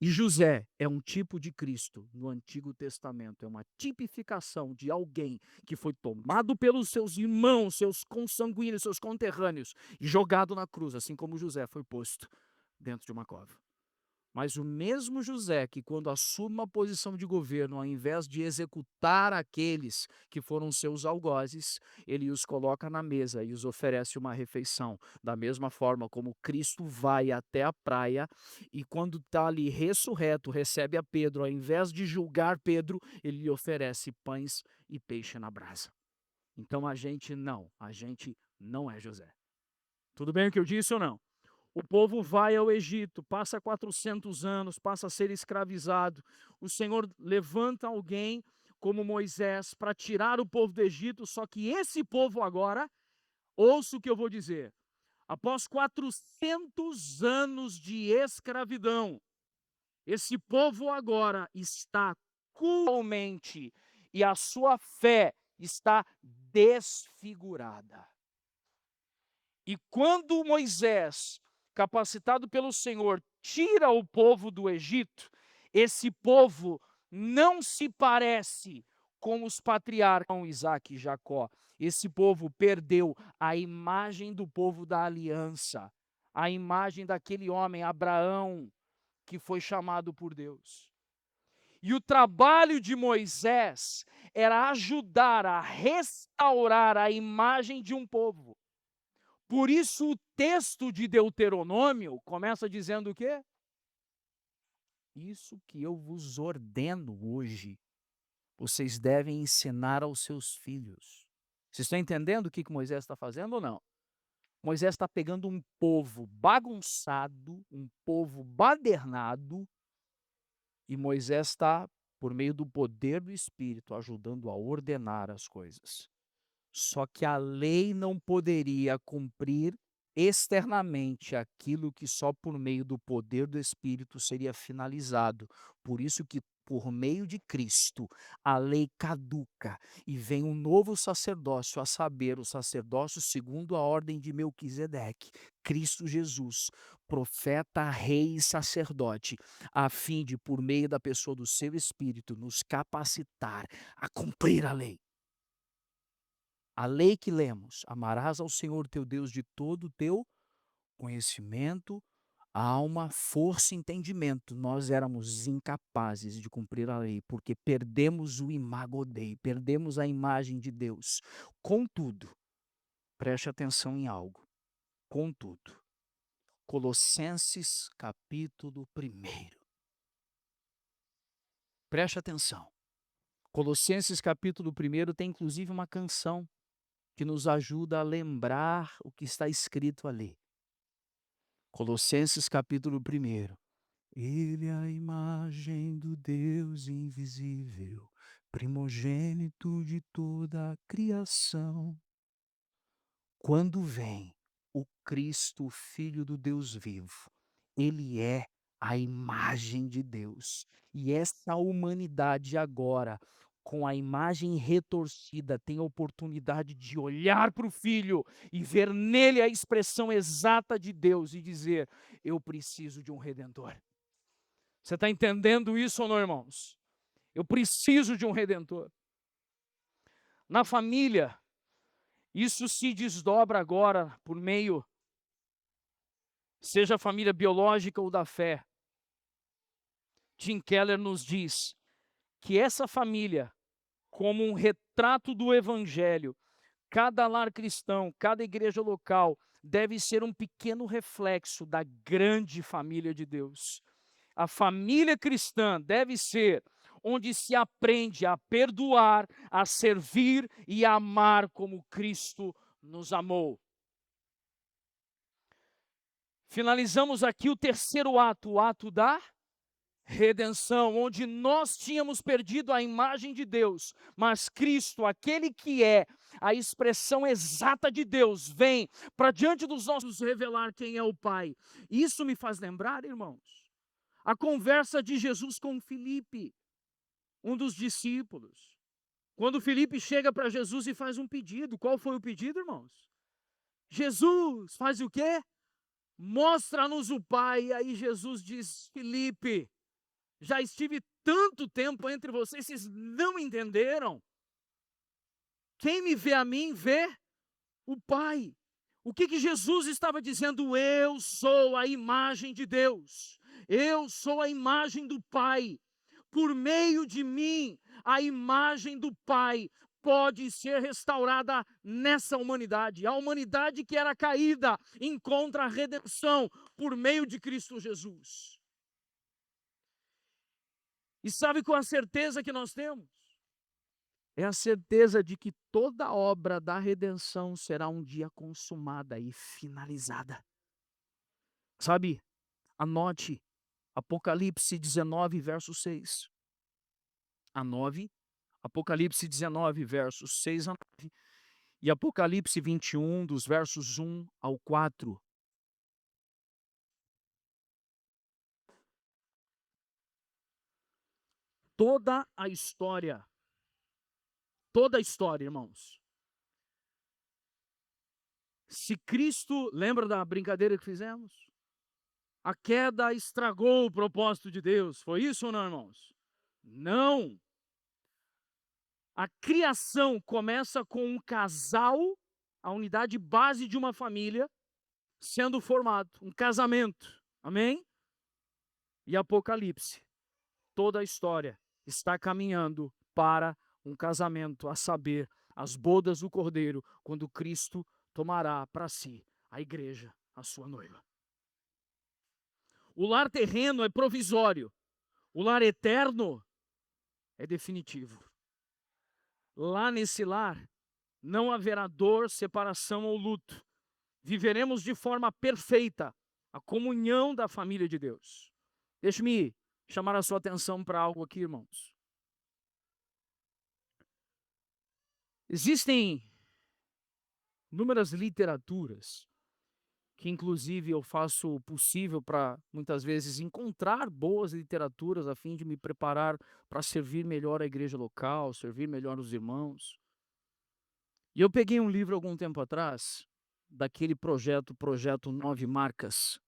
E José é um tipo de Cristo no Antigo Testamento, é uma tipificação de alguém que foi tomado pelos seus irmãos, seus consanguíneos, seus conterrâneos, e jogado na cruz, assim como José foi posto dentro de uma cova. Mas o mesmo José que, quando assume uma posição de governo, ao invés de executar aqueles que foram seus algozes, ele os coloca na mesa e os oferece uma refeição. Da mesma forma como Cristo vai até a praia e, quando está ali ressurreto, recebe a Pedro, ao invés de julgar Pedro, ele lhe oferece pães e peixe na brasa. Então a gente não é José. Tudo bem o que eu disse ou não? O povo vai ao Egito, passa 400 anos, passa a ser escravizado. O Senhor levanta alguém como Moisés para tirar o povo do Egito, só que esse povo agora, ouça o que eu vou dizer, após 400 anos de escravidão, esse povo agora está cruelmente e a sua fé está desfigurada. E quando Moisés, capacitado pelo Senhor, tira o povo do Egito, esse povo não se parece com os patriarcas Isaque e Jacó. Esse povo perdeu a imagem do povo da aliança, a imagem daquele homem, Abraão, que foi chamado por Deus. E o trabalho de Moisés era ajudar a restaurar a imagem de um povo. Por isso o texto de Deuteronômio começa dizendo o quê? Isso que eu vos ordeno hoje, vocês devem ensinar aos seus filhos. Vocês estão entendendo o que Moisés está fazendo ou não? Moisés está pegando um povo bagunçado, um povo badernado, e Moisés está, por meio do poder do Espírito, ajudando a ordenar as coisas. Só que a lei não poderia cumprir externamente aquilo que só por meio do poder do Espírito seria finalizado. Por isso que por meio de Cristo a lei caduca e vem um novo sacerdócio, a saber, o sacerdócio segundo a ordem de Melquisedeque, Cristo Jesus, profeta, rei e sacerdote, a fim de, por meio da pessoa do seu Espírito, nos capacitar a cumprir a lei. A lei que lemos: amarás ao Senhor teu Deus de todo o teu conhecimento, alma, força e entendimento. Nós éramos incapazes de cumprir a lei, porque perdemos o imago Dei, perdemos a imagem de Deus. Contudo, preste atenção em algo. Contudo, Colossenses capítulo 1. Preste atenção. Colossenses capítulo 1 tem inclusive uma canção que nos ajuda a lembrar o que está escrito ali. Colossenses capítulo 1. Ele é a imagem do Deus invisível, primogênito de toda a criação. Quando vem o Cristo, Filho do Deus vivo, ele é a imagem de Deus. E essa humanidade agora, com a imagem retorcida, tem a oportunidade de olhar para o Filho e ver nele a expressão exata de Deus e dizer: eu preciso de um Redentor. Você está entendendo isso ou não, irmãos? Eu preciso de um Redentor. Na família, isso se desdobra agora por meio, seja a família biológica ou da fé. Tim Keller nos diz que essa família, como um retrato do Evangelho, cada lar cristão, cada igreja local, deve ser um pequeno reflexo da grande família de Deus. A família cristã deve ser onde se aprende a perdoar, a servir e a amar como Cristo nos amou. Finalizamos aqui o terceiro ato, o ato da redenção, onde nós tínhamos perdido a imagem de Deus, mas Cristo, aquele que é a expressão exata de Deus, vem para diante dos nossos revelar quem é o Pai. Isso me faz lembrar, irmãos, a conversa de Jesus com Filipe, um dos discípulos. Quando Filipe chega para Jesus e faz um pedido, qual foi o pedido, irmãos? Jesus, faz o quê? Mostra-nos o Pai. E aí Jesus diz: Filipe, já estive tanto tempo entre vocês não entenderam? Quem me vê a mim, vê o Pai. O que Jesus estava dizendo? Eu sou a imagem de Deus. Eu sou a imagem do Pai. Por meio de mim, a imagem do Pai pode ser restaurada nessa humanidade. A humanidade que era caída encontra a redenção por meio de Cristo Jesus. E sabe qual a certeza que nós temos? É a certeza de que toda obra da redenção será um dia consumada e finalizada. Sabe, anote Apocalipse 19, verso 6. Apocalipse 19, versos 6 a 9. E Apocalipse 21, dos versos 1 ao 4. Toda a história, irmãos. Se Cristo, lembra da brincadeira que fizemos? A queda estragou o propósito de Deus. Foi isso ou não, irmãos? Não. A criação começa com um casal, a unidade base de uma família, sendo formado, um casamento. Amém? E Apocalipse, toda a história está caminhando para um casamento, a saber, as bodas do Cordeiro, quando Cristo tomará para si a igreja, a sua noiva. O lar terreno é provisório, o lar eterno é definitivo. Lá nesse lar não haverá dor, separação ou luto. Viveremos de forma perfeita a comunhão da família de Deus. Deixe-me chamar a sua atenção para algo aqui, irmãos. Existem inúmeras literaturas, que inclusive eu faço o possível para, muitas vezes, encontrar boas literaturas a fim de me preparar para servir melhor a igreja local, servir melhor os irmãos. E eu peguei um livro algum tempo atrás, daquele Projeto 9 Marcas,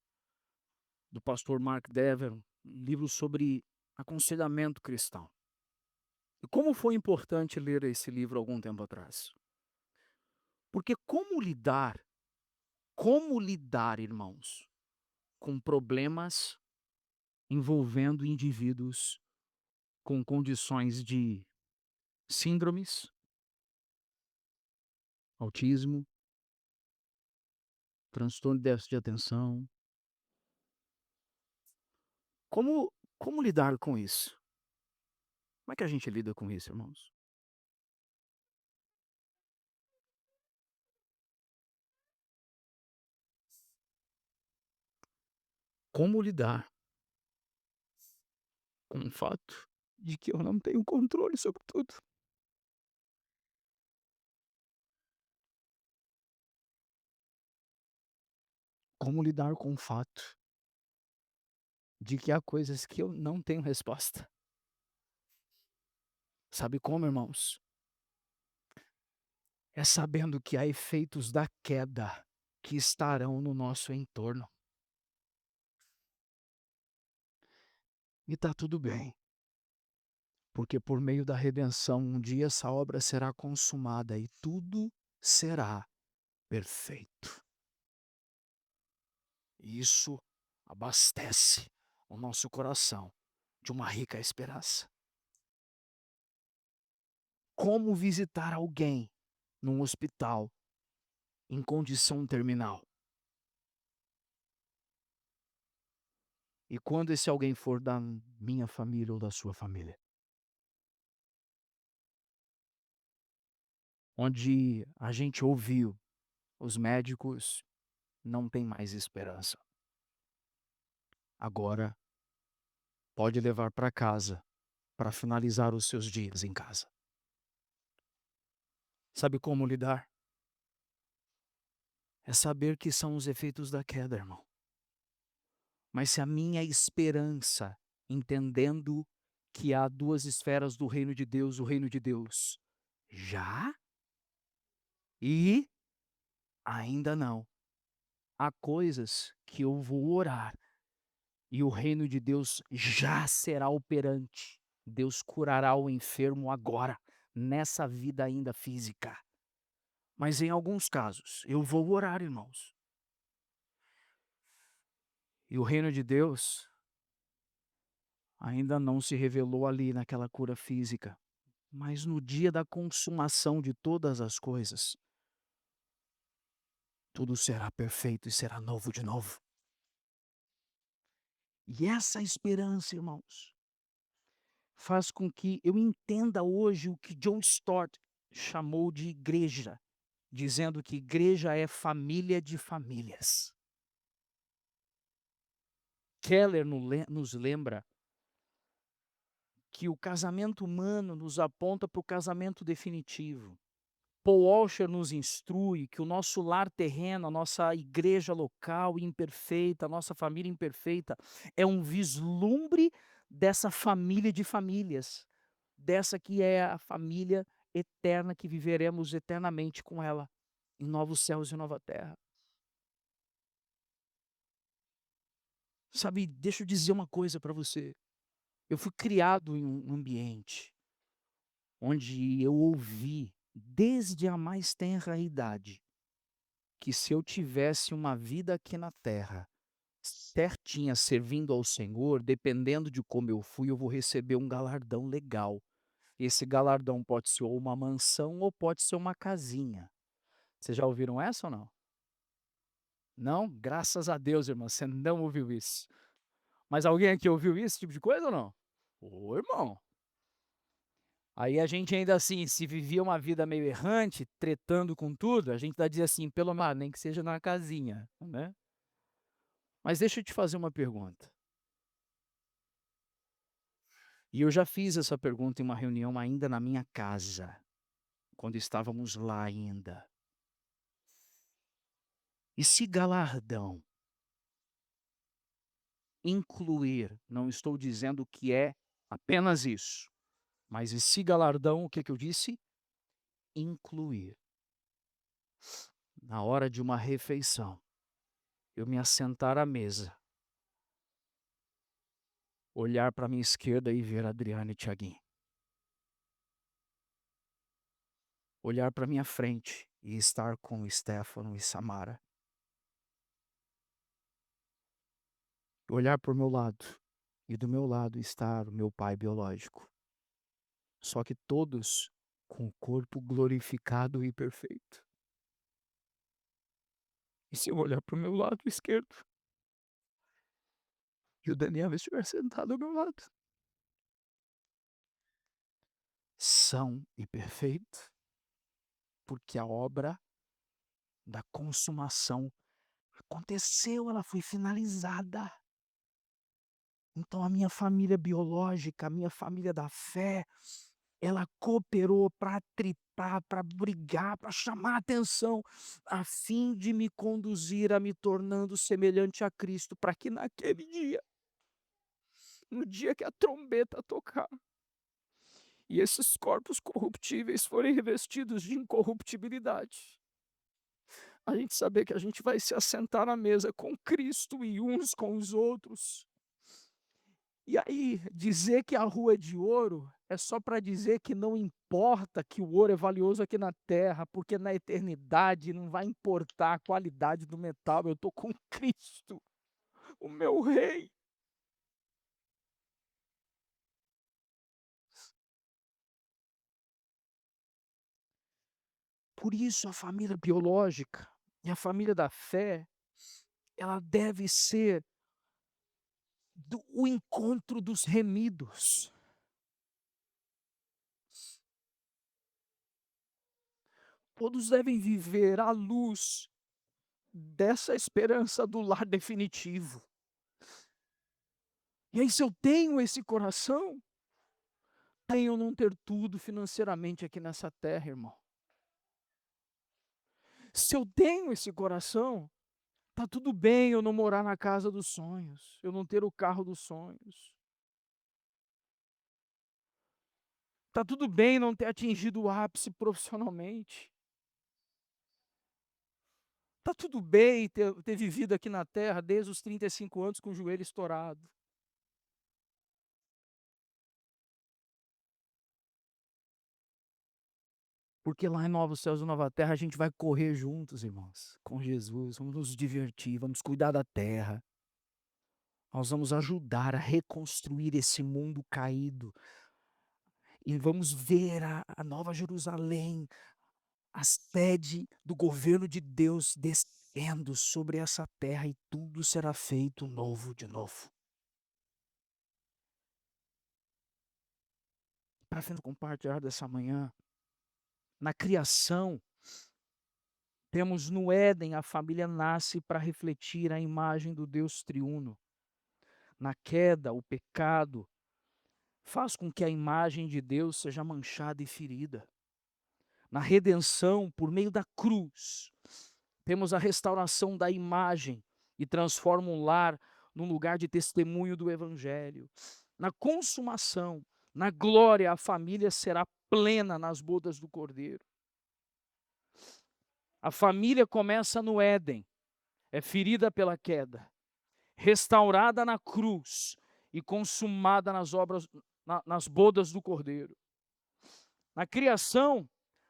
do pastor Mark Dever, um livro sobre aconselhamento cristão. E como foi importante ler esse livro algum tempo atrás? Porque como lidar, irmãos, com problemas envolvendo indivíduos com condições de síndromes, autismo, transtorno de déficit de atenção. Como lidar com isso? Como é que a gente lida com isso, irmãos? Como lidar com o fato de que eu não tenho controle sobre tudo? Como lidar com o fato de que há coisas que eu não tenho resposta? Sabe como, irmãos? É sabendo que há efeitos da queda que estarão no nosso entorno. E está tudo bem, porque por meio da redenção, um dia essa obra será consumada e tudo será perfeito. E isso abastece o nosso coração de uma rica esperança. Como visitar alguém num hospital em condição terminal? E quando esse alguém for da minha família ou da sua família, onde a gente ouviu os médicos não têm mais esperança. Agora pode levar para casa para finalizar os seus dias em casa. Sabe como lidar? É saber que são os efeitos da queda, irmão. Mas se a minha esperança, entendendo que há duas esferas do reino de Deus, o reino de Deus já e ainda não. Há coisas que eu vou orar e o reino de Deus já será operante. Deus curará o enfermo agora, nessa vida ainda física. Mas em alguns casos, eu vou orar, irmãos. E o reino de Deus ainda não se revelou ali naquela cura física. Mas no dia da consumação de todas as coisas, tudo será perfeito e será novo de novo. E essa esperança, irmãos, faz com que eu entenda hoje o que John Stott chamou de igreja, dizendo que igreja é família de famílias. Keller nos lembra que o casamento humano nos aponta para o casamento definitivo. Paul Washer nos instrui que o nosso lar terreno, a nossa igreja local imperfeita, a nossa família imperfeita, é um vislumbre dessa família de famílias, dessa que é a família eterna que viveremos eternamente com ela, em novos céus e nova terra. Sabe, deixa eu dizer uma coisa para você. Eu fui criado em um ambiente onde eu ouvi, desde a mais tenra idade, que se eu tivesse uma vida aqui na terra, certinha, servindo ao Senhor, dependendo de como eu fui, eu vou receber um galardão legal. Esse galardão pode ser ou uma mansão ou pode ser uma casinha. Vocês já ouviram essa ou não? Não? Graças a Deus, irmão, você não ouviu isso. Mas alguém aqui ouviu isso, tipo de coisa ou não? Ô, irmão. Aí a gente ainda assim, se vivia uma vida meio errante, tretando com tudo, a gente ainda dizia assim, pelo menos, nem que seja na casinha, né? Mas deixa eu te fazer uma pergunta. E eu já fiz essa pergunta em uma reunião ainda na minha casa, quando estávamos lá ainda. Esse galardão incluir, não estou dizendo que é apenas isso, mas esse galardão, o que que eu disse? Incluir. Na hora de uma refeição, eu me assentar à mesa, olhar para minha esquerda e ver Adriana e Tiaguinho. Olhar para minha frente e estar com Stefano e Samara. Olhar para o meu lado e do meu lado estar o meu pai biológico. Só que todos com o corpo glorificado e perfeito. E se eu olhar para o meu lado esquerdo e o Daniel estiver sentado ao meu lado, são e perfeito, porque a obra da consumação aconteceu, ela foi finalizada. Então a minha família biológica, a minha família da fé, ela cooperou para atritar, para brigar, para chamar atenção, a fim de me conduzir a me tornando semelhante a Cristo, para que naquele dia, no dia que a trombeta tocar, e esses corpos corruptíveis forem revestidos de incorruptibilidade, a gente saber que a gente vai se assentar à mesa com Cristo e uns com os outros. E aí, dizer que a rua é de ouro é só para dizer que não importa que o ouro é valioso aqui na terra, porque na eternidade não vai importar a qualidade do metal, eu estou com Cristo, o meu rei. Por isso a família biológica e a família da fé, ela deve ser o encontro dos remidos. Todos devem viver à luz dessa esperança do lar definitivo. E aí, se eu tenho esse coração, tem ou não ter tudo financeiramente aqui nessa terra, irmão. Se eu tenho esse coração, tá tudo bem eu não morar na casa dos sonhos, eu não ter o carro dos sonhos. Tá tudo bem não ter atingido o ápice profissionalmente. Tá tudo bem ter vivido aqui na terra desde os 35 anos com o joelho estourado. Porque lá em Novos Céus e Nova Terra a gente vai correr juntos, irmãos, com Jesus, vamos nos divertir, vamos cuidar da terra. Nós vamos ajudar a reconstruir esse mundo caído. E vamos ver a Nova Jerusalém, a sede do governo de Deus descendo sobre essa terra e tudo será feito novo de novo. Para compartilhar dessa manhã, na criação, temos no Éden, a família nasce para refletir a imagem do Deus triuno. Na queda, o pecado faz com que a imagem de Deus seja manchada e ferida. Na redenção, por meio da cruz, temos a restauração da imagem e transforma um lar num lugar de testemunho do Evangelho. Na consumação, na glória, a família será plena nas bodas do Cordeiro. A família começa no Éden, é ferida pela queda, restaurada na cruz e consumada nas obras, nas bodas do Cordeiro. Na criação,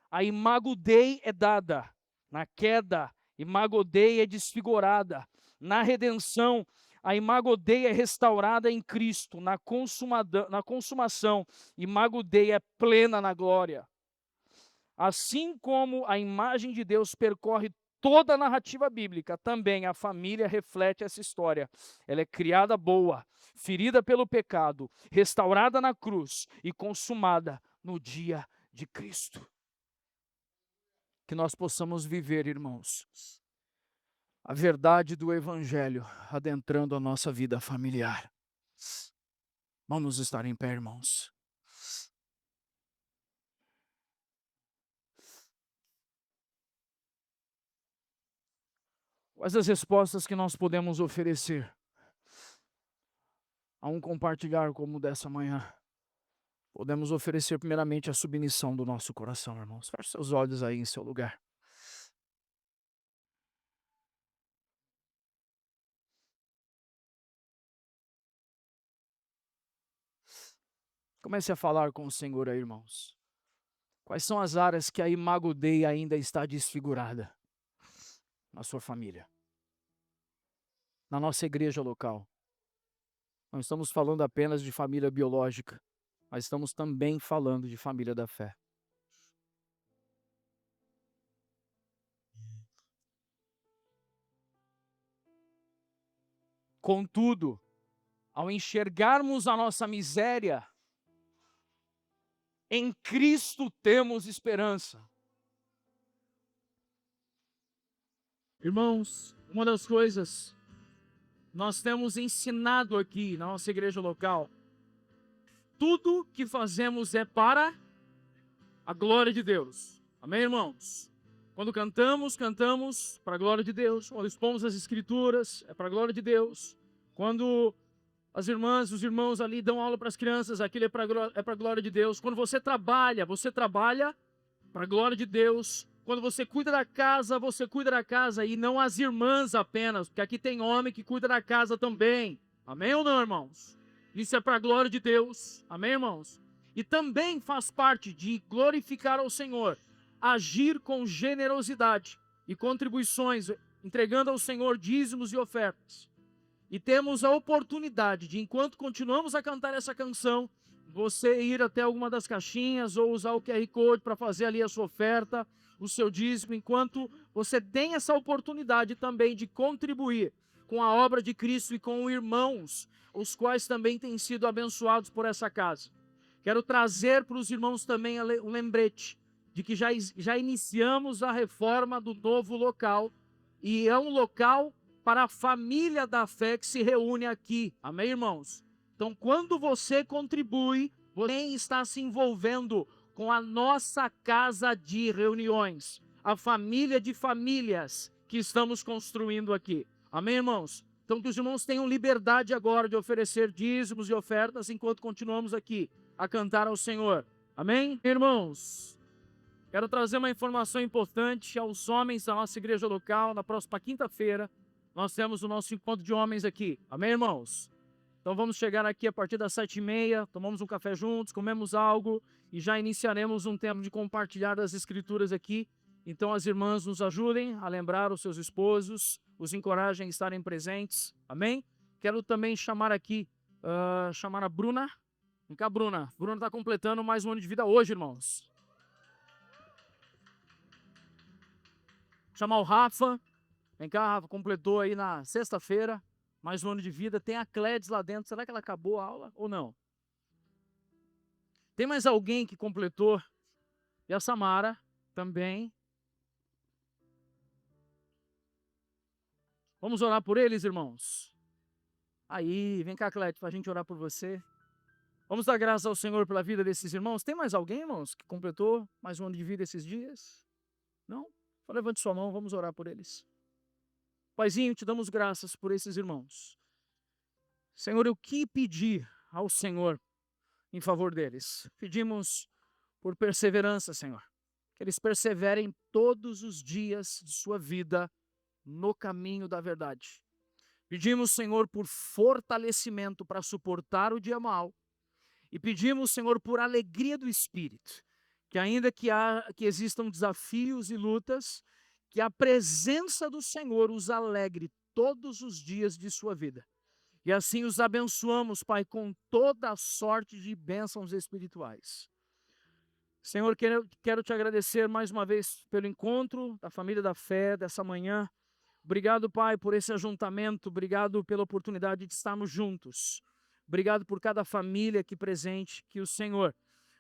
a imago Dei é dada. Na queda, imago Dei é desfigurada. Na redenção, a imago Dei é restaurada em Cristo. Na consumação, imago Dei é plena na glória. Assim como a imagem de Deus percorre toda a narrativa bíblica, também a família reflete essa história. Ela é criada boa, ferida pelo pecado, restaurada na cruz e consumada no dia de Cristo. Que nós possamos viver, irmãos, a verdade do Evangelho adentrando a nossa vida familiar. Vamos estar em pé, irmãos. Quais as respostas que nós podemos oferecer a um compartilhar como o dessa manhã? Podemos oferecer primeiramente a submissão do nosso coração, irmãos. Feche seus olhos aí em seu lugar. Comece a falar com o Senhor aí, irmãos. Quais são as áreas que a Imago Dei ainda está desfigurada na sua família, na nossa igreja local? Não estamos falando apenas de família biológica, mas estamos também falando de família da fé. Contudo, ao enxergarmos a nossa miséria, em Cristo temos esperança. Irmãos, uma das coisas nós temos ensinado aqui na nossa igreja local, tudo que fazemos é para a glória de Deus. Amém, irmãos? Quando cantamos, cantamos para a glória de Deus. Quando expomos as escrituras, é para a glória de Deus. Quando as irmãs, os irmãos ali dão aula para as crianças, aquilo é para a glória de Deus. Quando você trabalha para a glória de Deus. Quando você cuida da casa e não as irmãs apenas, porque aqui tem homem que cuida da casa também. Amém ou não, irmãos? Isso é para a glória de Deus. Amém, irmãos? E também faz parte de glorificar ao Senhor, agir com generosidade e contribuições, entregando ao Senhor dízimos e ofertas. E temos a oportunidade de, enquanto continuamos a cantar essa canção, você ir até alguma das caixinhas ou usar o QR Code para fazer ali a sua oferta, o seu dízimo, enquanto você tem essa oportunidade também de contribuir com a obra de Cristo e com irmãos, os quais também têm sido abençoados por essa casa. Quero trazer para os irmãos também um lembrete de que já iniciamos a reforma do novo local, e é um local para a família da fé que se reúne aqui. Amém, irmãos? Então, quando você contribui, você está se envolvendo com a nossa casa de reuniões, a família de famílias que estamos construindo aqui. Amém, irmãos? Então, que os irmãos tenham liberdade agora de oferecer dízimos e ofertas enquanto continuamos aqui a cantar ao Senhor. Amém? Irmãos, quero trazer uma informação importante aos homens da nossa igreja local. Na próxima quinta-feira, nós temos o nosso encontro de homens aqui. Amém, irmãos? Então vamos chegar aqui a partir das 7h30, tomamos um café juntos, comemos algo e já iniciaremos um tempo de compartilhar das escrituras aqui. Então as irmãs nos ajudem a lembrar os seus esposos, os encorajem a estarem presentes. Amém? Quero também chamar aqui, chamar a Bruna. Vem cá, Bruna. Bruna está completando mais um ano de vida hoje, irmãos. Chamar o Rafa. Vem cá, Rafa, completou aí na sexta-feira. Mais um ano de vida. Tem a Cledes lá dentro. Será que ela acabou a aula ou não? Tem mais alguém que completou? E a Samara também. Vamos orar por eles, irmãos? Aí, vem cá, Cledes, para a gente orar por você. Vamos dar graças ao Senhor pela vida desses irmãos. Tem mais alguém, irmãos, que completou mais um ano de vida esses dias? Não? Então levante sua mão, vamos orar por eles. Paizinho, te damos graças por esses irmãos. Senhor, o que pedir ao Senhor em favor deles? Pedimos por perseverança, Senhor. Que eles perseverem todos os dias de sua vida no caminho da verdade. Pedimos, Senhor, por fortalecimento para suportar o dia mau. E pedimos, Senhor, por alegria do Espírito. Que ainda que existam desafios e lutas, que a presença do Senhor os alegre todos os dias de sua vida. E assim os abençoamos, Pai, com toda a sorte de bênçãos espirituais. Senhor, quero te agradecer mais uma vez pelo encontro da família da fé dessa manhã. Obrigado, Pai, por esse ajuntamento. Obrigado pela oportunidade de estarmos juntos. Obrigado por cada família aqui presente. Que o Senhor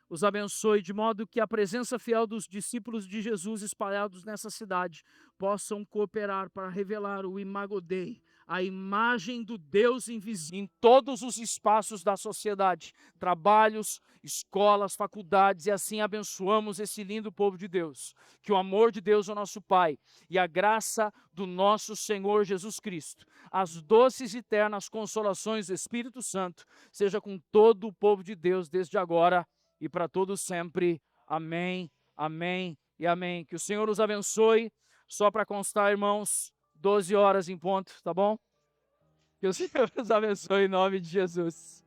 os abençoe, de modo que a presença fiel dos discípulos de Jesus espalhados nessa cidade possam cooperar para revelar o Imago Dei, a imagem do Deus invisível, em todos os espaços da sociedade, trabalhos, escolas, faculdades, e assim abençoamos esse lindo povo de Deus. Que o amor de Deus, o nosso Pai, e a graça do nosso Senhor Jesus Cristo, as doces e eternas consolações do Espírito Santo, seja com todo o povo de Deus, desde agora e para todos sempre. Amém, amém e amém. Que o Senhor os abençoe. Só para constar, irmãos, 12 horas em ponto, tá bom? Que o Senhor os abençoe em nome de Jesus.